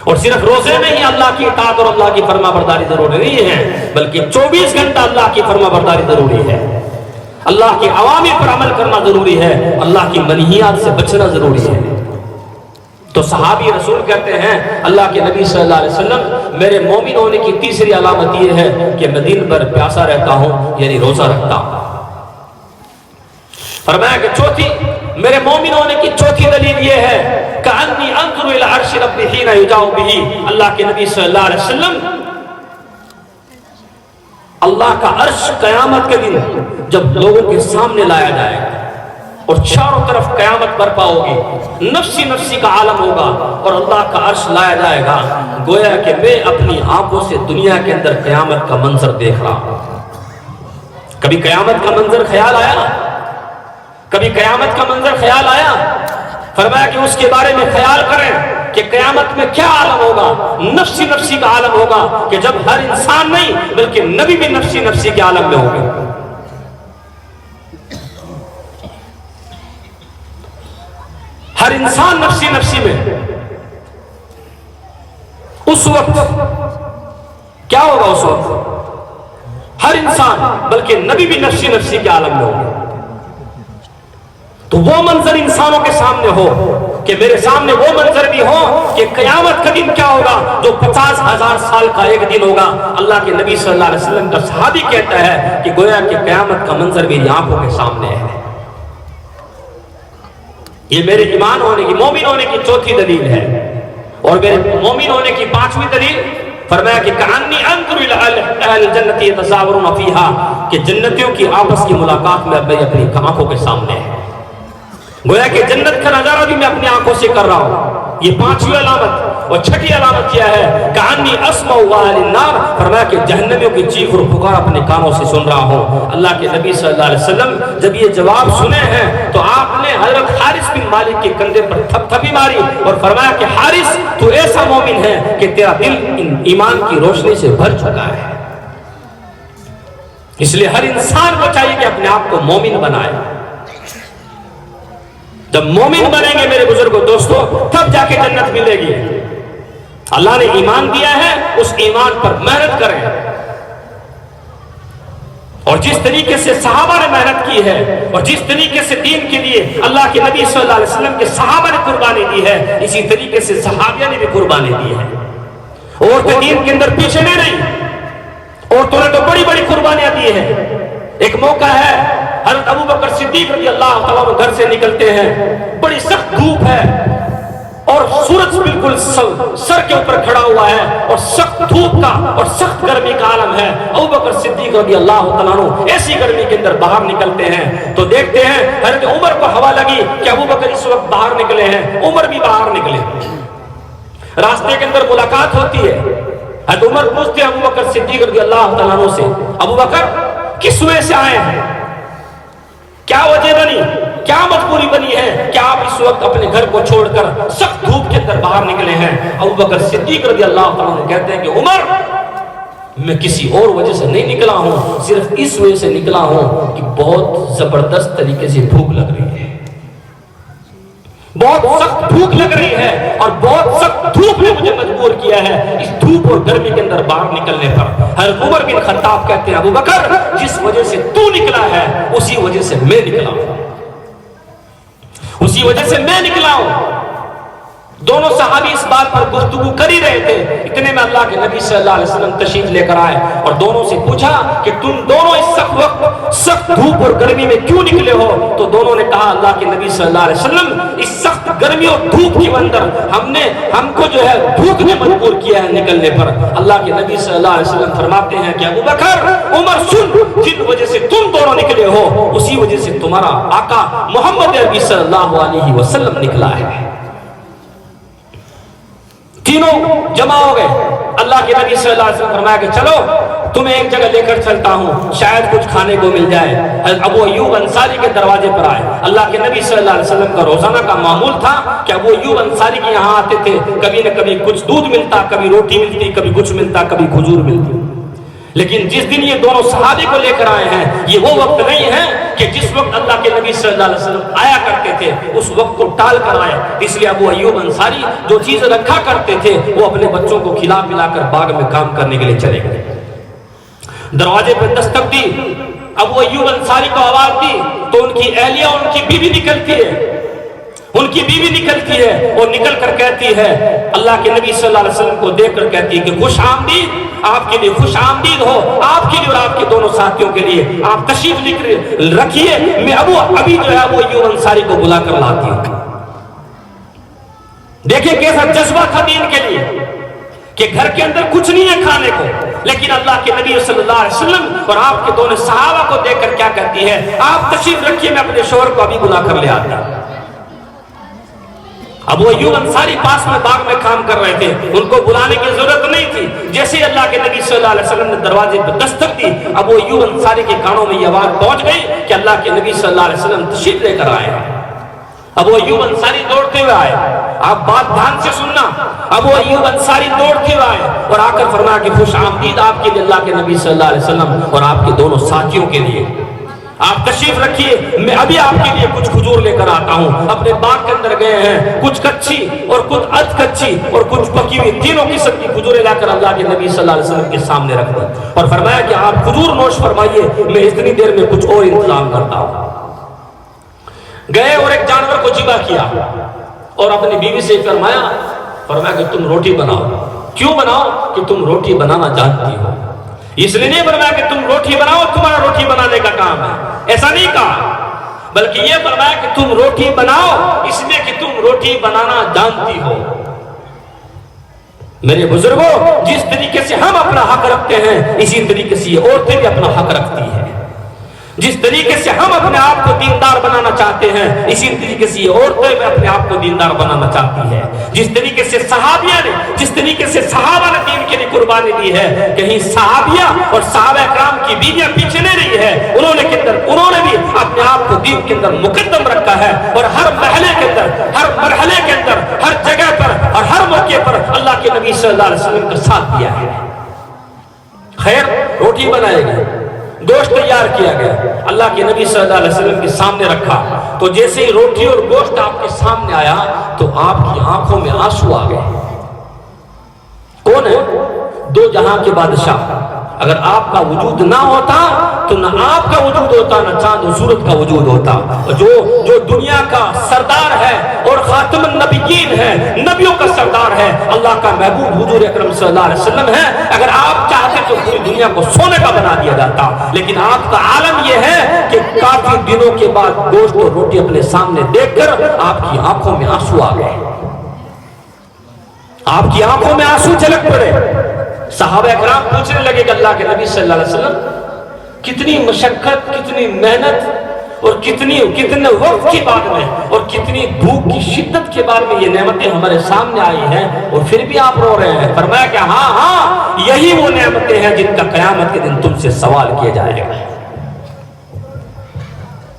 اور صرف روزے میں ہی اللہ کی اطاعت اور اللہ کی فرما برداری ضروری نہیں ہے، بلکہ 24 گھنٹہ اللہ کی فرما برداری ضروری ہے. اللہ کے اوامر پر عمل کرنا ضروری ہے، اللہ کی منہیات سے بچنا ضروری ہے. تو صحابی رسول کہتے ہیں اللہ کے نبی صلی اللہ علیہ وسلم میرے مومن ہونے کی تیسری علامت یہ ہے کہ میں دن بھر پیاسا رہتا ہوں، یعنی روزہ رکھتا ہوں. فرمایا کہ چوتھی میرے مومن ہونے کی چوتھی دلیل یہ ہے کأنی انظر الی عرش ربی حین یجاء بہ. اللہ کے نبی صلی اللہ علیہ وسلم اللہ کا عرش قیامت کے دن جب لوگوں کے سامنے لایا جائے گا اور چاروں طرف قیامت برپا ہوگی، نفسی نفسی کا عالم ہوگا اور اللہ کا عرش لایا جائے گا، گویا کہ میں اپنی آنکھوں سے دنیا کے اندر قیامت کا منظر دیکھ رہا ہوں. کبھی قیامت کا منظر خیال آیا؟ کبھی قیامت کا منظر خیال آیا؟ فرمایا کہ اس کے بارے میں خیال کریں کہ قیامت میں کیا عالم ہوگا. نفسی نفسی کا عالم ہوگا کہ جب ہر انسان نہیں بلکہ نبی بھی نفسی نفسی کے عالم میں ہوگے. ہر انسان نفسی نفسی میں. اس وقت کیا ہوگا؟ اس وقت ہر انسان بلکہ نبی بھی نفسی نفسی کے عالم میں ہوگے. تو وہ منظر انسانوں کے سامنے ہو کہ میرے سامنے وہ منظر بھی ہو کہ قیامت کا دن کیا ہوگا جو 50,000 سال کا ایک دن ہوگا. اللہ کے نبی صلی اللہ علیہ وسلم کا صحابی کہتا ہے کہ گویا کہ قیامت کا منظر میری آنکھوں کے سامنے ہے. یہ میرے ایمان ہونے کی، مومن ہونے کی چوتھی دلیل ہے. اور میرے مومن ہونے کی پانچویں دلیل فرمایا کہ کأنی انظر الی اہل الجنۃ یتزاورون فیہا، کہ جنتیوں کی آپس کی ملاقات میں اب اپنی آنکھوں کے سامنے ہے. گویا کہ جنت کا نظارہ بھی میں اپنی آنکھوں سے کر رہا ہوں. یہ پانچویں علامت. اور چھٹی علامت کیا ہے؟ کأنی اسمع اہل النار، فرمایا کہ جہنمیوں کی چیخ اور پکار اپنے کانوں سے سن رہا ہوں. اللہ کے نبی صلی اللہ علیہ وسلم جب یہ جواب سنے ہیں تو آپ نے حضرت حارث بن مالک کے کندھے پر تھپتھپی ماری اور فرمایا کہ حارث تو ایسا مومن ہے کہ تیرا دل ایمان کی روشنی سے بھر چکا ہے. اس لیے ہر انسان کو چاہیے کہ اپنے آپ کو مومن بنائے. جب مومن بنیں گے میرے بزرگوں دوستوں تب جا کے جنت ملے گی. اللہ نے ایمان دیا ہے اس ایمان پر محنت کریں. اور جس طریقے سے صحابہ نے محنت کی ہے اور جس طریقے سے دین کے لیے اللہ کے نبی صلی اللہ علیہ وسلم کے صحابہ نے قربانی دی ہے اسی طریقے سے صحابیہ نے بھی قربانی دی ہے. عورتیں دین کے اندر پیچھے نہیں رہی. عورتوں نے تو بڑی بڑی قربانیاں دی ہیں. ایک موقع ہے حضرت ابو بکر صدیق رضی اللہ تعالیٰ عنہ گھر سے نکلتے ہیں, بڑی سخت دھوپ ہے اور سورج بالکل سر کے اوپر کھڑا ہوا ہے اور سخت دھوپ کا اور سخت گرمی کا عالم ہے. ابو بکر صدیق رضی اللہ تعالیٰ عنہ ایسی گرمی کے اندر باہر نکلتے ہیں تو دیکھتے ہیں حضرت عمر کو ہوا لگی کہ ابو بکر اس وقت باہر نکلے ہیں. عمر بھی باہر نکلے. راستے کے اندر ملاقات ہوتی ہے. حضرت عمر پوچھتے ہیں ابو بکر صدیق رضی اللہ تعالیٰ عنہ سے, ابو بکر کس وجہ سے آئے ہیں, کیا وجہ بنی, کیا مجبوری بنی ہے کہ آپ اس وقت اپنے گھر کو چھوڑ کر سخت دھوپ کے اندر باہر نکلے ہیں؟ ابو بکر صدیق رضی اللہ تعالیٰ عنہ کہتے ہیں کہ عمر میں کسی اور وجہ سے نہیں نکلا ہوں, صرف اس وجہ سے نکلا ہوں کہ بہت زبردست طریقے سے بھوک لگ رہی ہے, بہت سخت بھوک لگ رہی ہے اور بہت سخت دھوپ نے مجھے مجبور کیا ہے. اس دھوپ اور گرمی کے اندر باہر نکلنے پر حضرت عمر بن خطاب کہتے ہیں ابو بکر جس وجہ سے تو نکلا ہے اسی وجہ سے میں نکلا ہوں, اسی وجہ سے میں نکلا ہوں. دونوں صحابی اس بات پر گفتگو کر ہی رہے تھے, اتنے میں اللہ کے نبی صلی اللہ علیہ وسلم تشریف لے کر آئے اور دونوں سے پوچھا کہ تم دونوں اس سخت دھوپ اور گرمی میں کیوں نکلے ہو؟ تو دونوں نے کہا اللہ کے نبی صلی اللہ علیہ وسلم اس سخت گرمی اور دھوپ کے اندر ہم کو جو ہے بھوک نے مجبور کیا ہے نکلنے پر. اللہ کے نبی صلی اللہ علیہ وسلم فرماتے ہیں کہ ابو بکر عمر سن, جن وجہ سے تم دونوں نکلے ہو اسی وجہ سے تمہارا آقا محمد عربی صلی اللہ علیہ وسلم نکلا ہے. تینوں جمع ہو گئے. اللہ کے نبی صلی اللہ علیہ وسلم فرمایا کہ چلو تمہیں ایک جگہ لے کر چلتا ہوں, شاید کچھ کھانے کو مل جائے. ابو ایوب انصاری کے دروازے پر آئے. اللہ کے نبی صلی اللہ علیہ وسلم کا روزانہ کا معمول تھا کہ ابو ایوب انصاری کے یہاں آتے تھے. کبھی نہ کبھی کچھ دودھ ملتا, کبھی روٹی ملتی, کبھی کچھ ملتا, کبھی کھجور ملتی. لیکن جس دن یہ دونوں صحابی کو لے کر آئے ہیں یہ وہ وقت نہیں ہے کہ جس وقت اللہ کے نبی صلی اللہ علیہ وسلم آیا کرتے تھے اس وقت کو ٹال کر آئے. اس لیے ابو ایوب انصاری جو چیز رکھا کرتے تھے وہ اپنے بچوں کو کھلا پلا کر باغ میں کام کرنے کے لیے چلے گئے. دروازے پہ دستک دی, ابو ایوب انصاری کو آواز دی تو ان کی اہلیہ ان کی بیوی نکلتی ہے, ان کی بیوی نکلتی ہے اور نکل کر کہتی ہے اللہ کے نبی صلی اللہ علیہ وسلم کو دیکھ کر کہتی ہے کہ خوش آمدید, آپ کے لیے خوش آمدید ہو, آپ کے لیے اور آپ کے دونوں ساتھیوں کے لیے, آپ تشریف رکھیے, میں ابھی جو ہے ابو ایوب انصاری کو بلا کر لاتی ہوں. دیکھیں کیسا جذبہ تھا دین کے لیے کہ گھر کے اندر کچھ نہیں ہے کھانے کو, لیکن اللہ کے نبی صلی اللہ علیہ وسلم اور آپ کے دونوں صحابہ کو دیکھ کر کیا کہتی ہے, آپ تشریف رکھیے, میں اپنے شوہر کو ابھی بلا کر لے آتا. ابو ایوب انصاری پاس میں باغ میں کام کر رہے تھے, ان کو بلانے کی ضرورت نہیں تھی. جیسے اللہ کے نبی صلی اللہ علیہ وسلم نے دروازے پر دستک دی ابو ایوب انصاری کے کانوں میں یہ آواز پہنچ گئی کہ اللہ کے نبی صلی اللہ علیہ وسلم تشریف لے کر آئے. ابو ایوب انصاری دوڑتے ہوئے آئے, آپ بات دھیان سے سننا, ابو ایوب انصاری دوڑتے ہوئے آئے اور آ کر فرمایا کہ خوش آمدید آپ کے لیے اللہ کے نبی صلی اللہ علیہ وسلم اور آپ کے دونوں ساتھیوں کے لیے, آپ تشریف رکھیے, میں ابھی آپ کے لیے کچھ کھجور لے کر آتا ہوں. اپنے باغ کے اندر گئے ہیں, کچھ کچی اور کچھ ادھ کچی اور کچھ پکی ہوئی تینوں قسم کی کھجوریں لا کر اللہ کے نبی صلی اللہ علیہ وسلم کے سامنے رکھ دیں اور فرمایا کہ آپ کھجور نوش فرمائیے, میں اتنی دیر میں کچھ اور انتظام کرتا ہوں. گئے اور ایک جانور کو ذبح کیا اور اپنی بیوی سے فرمایا کہ تم روٹی بناؤ. کیوں بناؤ؟ کہ تم روٹی بنانا جانتی ہو. اس لیے نہیں فرمایا کہ تم روٹی بناؤ, تمہارا روٹی بنانے کا کام ہے, ایسا نہیں کہا, بلکہ یہ فرمایا کہ تم روٹی بناؤ اس لیے کہ تم روٹی بنانا جانتی ہو. میرے بزرگوں, جس طریقے سے ہم اپنا حق رکھتے ہیں اسی طریقے سے یہ عورتیں بھی اپنا حق رکھتی ہیں. جس طریقے سے ہم اپنے آپ کو دیندار بنانا چاہتے ہیں اسی طریقے سے یہ عورتیں بھی اپنے آپ کو دیندار بنانا چاہتی ہیں. جس طریقے سے صحابیہ نے, جس طریقے سے صحابہ نے دین کے لیے قربانی دی ہے, کہیں صحابیہ اور صحابہ کرام کی بیویاں پیچھے نہیں رہی ہے, انہوں نے بھی اپنے آپ کو دین کے اندر مقدم رکھا ہے اور ہر محلے کے اندر, ہر مرحلے کے اندر, ہر جگہ پر اور ہر موقع پر اللہ کے نبی صلی اللہ علیہ وسلم کا ساتھ دیا ہے. خیر, روٹی بنائے گی, گوشت تیار کیا گیا. اللہ کے نبی صلی اللہ علیہ وسلم کے سامنے رکھا تو جیسے ہی روٹی اور گوشت آپ کے سامنے آیا تو آپ کی آنکھوں میں آنسو آ گئے۔ کون ہے؟ دو جہاں کے بادشاہ۔ اگر آپ کا وجود نہ ہوتا تو نہ آپ کا وجود ہوتا نہ چاند و سورج کا وجود ہوتا۔ جو دنیا کا سردار ہے اور خاتم النبیین ہے، نبیوں کا سردار ہے، اللہ کا محبوب حضور اکرم صلی اللہ علیہ وسلم ہے، اگر آپ چاہتے تو پوری دنیا کو سونے کا بنا دیا جاتا، لیکن آپ کا عالم یہ ہے کہ کافی دنوں کے بعد گوشت اور روٹی اپنے سامنے دیکھ کر آپ کی آنکھوں میں آنسو آ گئے، آپ کی آنکھوں میں آنسو چھلک پڑے۔ صحابہ اکرام پوچھنے لگے کہ اللہ کے نبی صلی اللہ علیہ وسلم کتنی مشقت، کتنی محنت اور کتنے وقت کے بعد میں اور کتنی دھوپ کی شدت کے بعد میں یہ نعمتیں ہمارے سامنے آئی ہیں اور پھر بھی آپ رو رہے ہیں؟ فرمایا کہ ہاں یہی وہ نعمتیں ہیں جن کا قیامت کے دن تم سے سوال کیا جائے گا،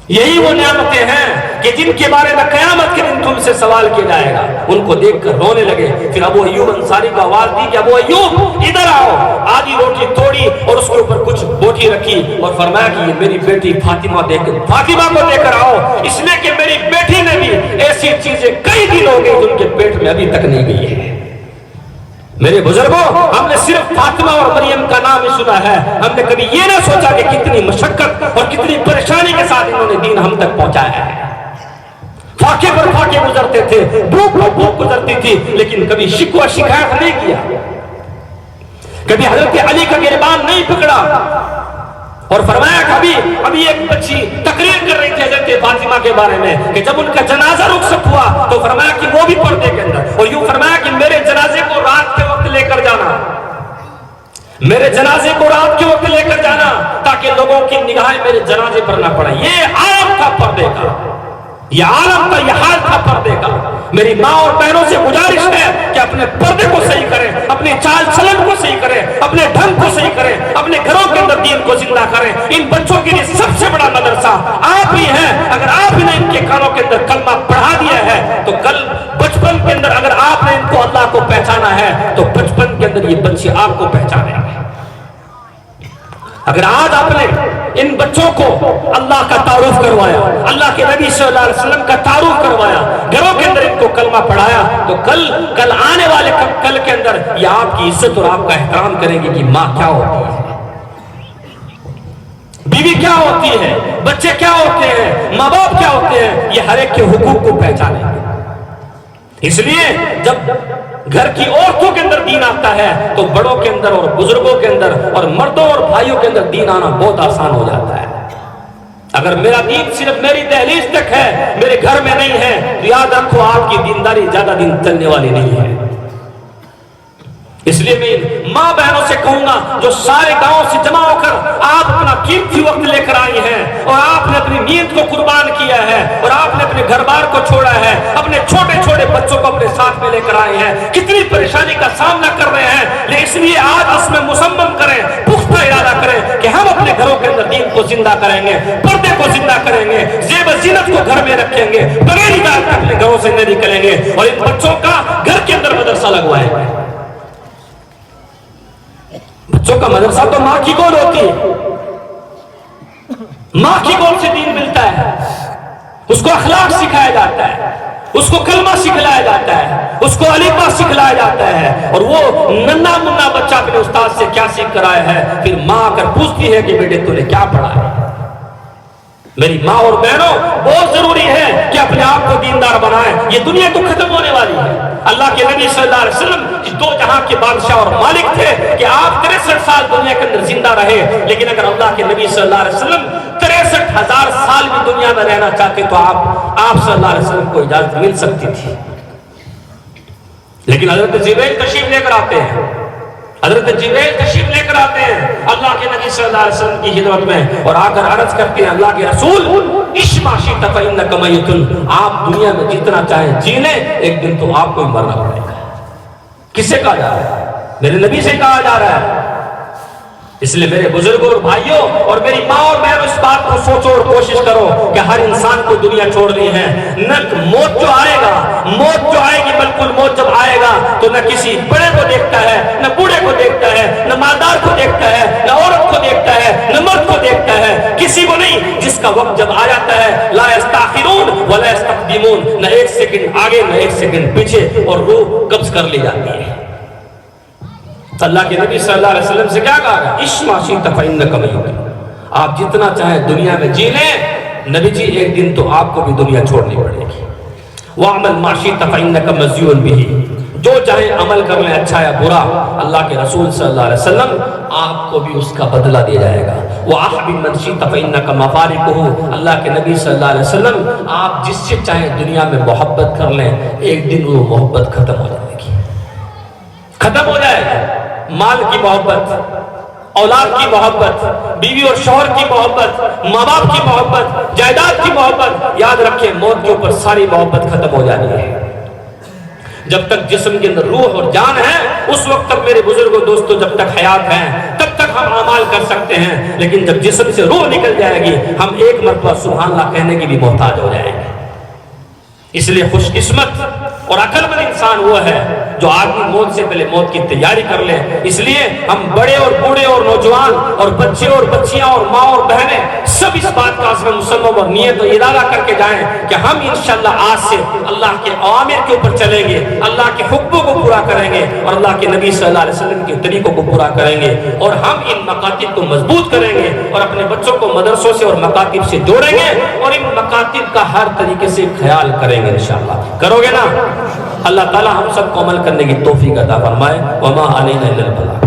یہی وہ نعمتیں ہیں کہ جن کے بارے میں قیامت کے دن تم سے سوال کیا جائے گا۔ ان کو دیکھ کر رونے لگے۔ پھر ابو ایوب انصاری کو آواز دی کہ ابو ایوب ادھر آؤ۔ آدھی روٹی توڑی اور اس کے اوپر کچھ بوٹی رکھی اور فرمایا کہ یہ میری بیٹی فاطمہ کو دے کر آؤ، اس لیے کہ میری بیٹی نے بھی ایسی چیزیں کئی دن ہو گئی جن کے پیٹ میں ابھی تک نہیں گئی ہے۔ میرے بزرگوں، ہم نے صرف فاطمہ اور مریم کا نام ہی سنا ہے، ہم نے کبھی یہ نہ سوچا کہ کتنی مشقت اور کتنی پریشانی کے ساتھ انہوں نے دین ہم تک پہنچایا ہے۔ فاقے پر فاقے گزرتے تھے، بھوک پر بھوک گزرتی تھی، لیکن کبھی شکوہ شکایت نہیں کیا، کبھی حضرت علی کا گریبان نہیں پکڑا۔ اور فرمایا کہ ابھی ایک بچی تقریر کر رہی تھی حضرت فاطمہ کے بارے میں کہ جب ان کا جنازہ رخصت ہوا تو فرمایا کہ وہ بھی پردے کے اندر، اور یوں فرمایا کہ میرے جنازے کو رات کے وقت لے کر جانا، میرے جنازے کو رات کے وقت لے کر جانا تاکہ لوگوں کی نگاہیں میرے جنازے پر نہ پڑے۔ یہ عالم تھا پردے کا، یہ عالم تھا، یہ حال تھا پردے کا۔ میری ماں اور بہنوں سے گزارش ہے کہ اپنے پردے کو صحیح کریں، اپنے چال چلن کو صحیح کریں، اپنے ڈھنگ کو صحیح کریں، اپنے گھروں کے اندر دین کو زندہ کریں۔ ان بچوں کے لیے سب سے بڑا مدرسہ آپ ہی ہیں۔ اگر آپ نے ان کے کانوں کے اندر کلمہ پڑھا دیا ہے تو کل بچپن کے اندر اگر آپ نے ان کو اللہ کو پہچانا ہے تو بچپن کے اندر یہ بچے آپ کو پہچانیں گے۔ اگر آج آپ نے ان بچوں کو اللہ کا تعارف کروایا، اللہ کے نبی صلی اللہ علیہ وسلم کا تعارف کروایا، گھروں کے اندر ان کو کلمہ پڑھایا تو کل آنے والے کل کے اندر یہ آپ کی عزت اور آپ کا احترام کریں گے کہ ماں کیا ہوتی ہے، بیوی کیا ہوتی ہے، بچے کیا ہوتے ہیں، ماں باپ کیا ہوتے ہیں، یہ ہر ایک کے حقوق کو پہچانیں گے۔ اس لیے جب گھر کی عورتوں کے اندر دین آتا ہے تو بڑوں کے اندر اور بزرگوں کے اندر اور مردوں اور بھائیوں کے اندر دین آنا بہت آسان ہو جاتا ہے۔ اگر میرا دین صرف میری دہلیز تک ہے، میرے گھر میں نہیں ہے، تو یاد رکھو آپ کی دینداری زیادہ دن چلنے والی نہیں ہے۔ اس لیے میں ماں بہنوں سے کہوں گا جو سارے گاؤں سے جمع ہو کر آپ اپنا قیمتی وقت لے کر آئی ہیں اور آپ نے اپنی نیند کو قربان کیا ہے اور آپ نے اپنے گھر بار کو چھوڑا ہے، اپنے چھوٹے چھوٹے بچوں کو اپنے ساتھ میں لے کر آئے ہیں، کتنی پریشانی کا سامنا کر رہے ہیں، لیکن اس لیے آج اس میں مصمم کریں، پختہ ارادہ کریں کہ ہم اپنے گھروں کے اندر دین کو زندہ کریں گے، پردے کو زندہ کریں گے، زیب زینت کو گھر میں رکھیں گے، بغیر ہدایت کے اپنے گھروں سے نہیں نکلیں گے اور ان بچوں کا گھر کے اندر مدرسہ لگوائیں گے۔ بچوں کا مدرسہ تو ماں کی گود ہوتی ہے، ماں کی گود سے دین ملتا ہے، اس کو اخلاق سکھایا جاتا ہے، اس کو کلمہ سکھلایا جاتا ہے، اس کو الف سکھلایا جاتا ہے، اور وہ ننھا منا بچہ اپنے استاد سے کیا سیکھ کر آیا ہے، پھر ماں آ کر پوچھتی ہے کہ بیٹے تو نے کیا پڑھا ہے۔ میری ماں اور بہنوں، بہت ضروری ہے کہ اپنے آپ کو دیندار بنائیں، یہ دنیا تو ختم ہونے والی ہے۔ اللہ کے نبی صلی اللہ علیہ وسلم دو جہاں کے بادشاہ اور مالک تھے کہ آپ 63 سال دنیا کے اندر زندہ رہے، لیکن اگر اللہ کے نبی صلی اللہ علیہ وسلم 63,000 سال بھی دنیا میں رہنا چاہتے تو آپ صلی اللہ علیہ وسلم کو اجازت مل سکتی تھی، لیکن حضرت جبریل تشریف لے کر آتے ہیں، حضرت جبریل تشریف لے کر آتے ہیں اللہ کے نبی صلی اللہ علیہ وسلم کی خدمت میں اور آ کر عرض کرتے ہیں اللہ کے رسول عش ما شئت فإنک میت، آپ دنیا میں جتنا چاہیں جی لیں، ایک دن تو آپ کو ہی مرنا پڑے گا۔ کس سے کہا جا رہا ہے؟ میرے نبی سے کہا جا رہا ہے۔ اس لیے میرے بزرگوں اور بھائیوں اور میری ماں اور بہنوں اس بات کو سوچو اور کوشش کرو کہ ہر انسان کو دنیا چھوڑنی ہے. نہ موت جو آئے گا، موت جو آئے گی، بالکل موت جب آئے گا تو نہ کسی بڑے کو دیکھتا ہے، نہ بوڑھے کو دیکھتا ہے، نہ مالدار کو دیکھتا ہے، نہ عورت کو دیکھتا ہے، نہ مرد کو دیکھتا ہے، کسی کو نہیں. جس کا وقت جب آ جاتا ہے لا یستاخرون ولا یستقدمون، نہ ایک سیکنڈ آگے نہ ایک سیکنڈ پیچھے، اور روح قبض کر لی جاتی ہے. اللہ کے نبی صلی اللہ علیہ وسلم سے کیا کہا گیا؟ عِشْ مَا شِئْتَ فَإِنَّكَ مَيِّتٌ. آپ جتنا چاہیں دنیا میں جی لیں، نبی جی ایک دن تو آپ کو بھی دنیا چھوڑنی پڑے گی. وَعْمَلْ مَا شِئْتَ فَإِنَّكَ مَجْزِيٌّ بِهِ. جو چاہے عمل کر لیں، اچھا یا برا، اللہ کے رسول صلی اللہ علیہ وسلم آپ کو بھی اس کا بدلہ دیا جائے گا. وَأَحْبِبْ مَنْ شِئْتَ فَإِنَّكَ مَفَارِقُهُ. اللہ کے نبی صلی اللہ علیہ وسلم آپ جس سے چاہیں دنیا میں محبت کر لیں، ایک دن وہ محبت ختم ہو جائے گی، ختم ہو جائے گی. مال کی محبت، اولاد کی محبت، بیوی اور شوہر کی محبت، ماں باپ کی محبت، جائیداد کی محبت، یاد رکھیں موت کے اوپر ساری محبت ختم ہو جانی ہے. جب تک جسم کے اندر روح اور جان ہے، اس وقت تک میرے بزرگوں دوستوں، جب تک حیات ہیں تب تک ہم اعمال کر سکتے ہیں. لیکن جب جسم سے روح نکل جائے گی، ہم ایک مرتبہ سبحان اللہ کہنے کی بھی محتاج ہو جائیں گے. اس لیے خوش قسمت اور عقل مند انسان وہ ہے جو آدمی موت سے پہلے موت کی تیاری کر لے. اس لیے ہم بڑے اور بوڑھے اور نوجوان اور بچے اور بچیاں اور ماں اور بہنیں سب اس بات کا عزم مسلم اور نیت و ارادہ کر کے جائیں کہ ہم انشاءاللہ آج سے اللہ کے اوامر کے اوپر چلیں گے، اللہ کے حکموں کو پورا کریں گے، اور اللہ کے نبی صلی اللہ علیہ وسلم کے طریقوں کو پورا کریں گے. اور ہم ان مکاتب کو مضبوط کریں گے اور اپنے بچوں کو مدرسوں سے اور مکاتب سے جوڑیں گے، اور ان مکاتب کا ہر طریقے سے خیال کریں گے. انشاءاللہ کرو گے نا؟ اللہ تعالی ہم سب کو عمل کرنے کی توفیق عطا فرمائے. وما علینا الا البلاغ.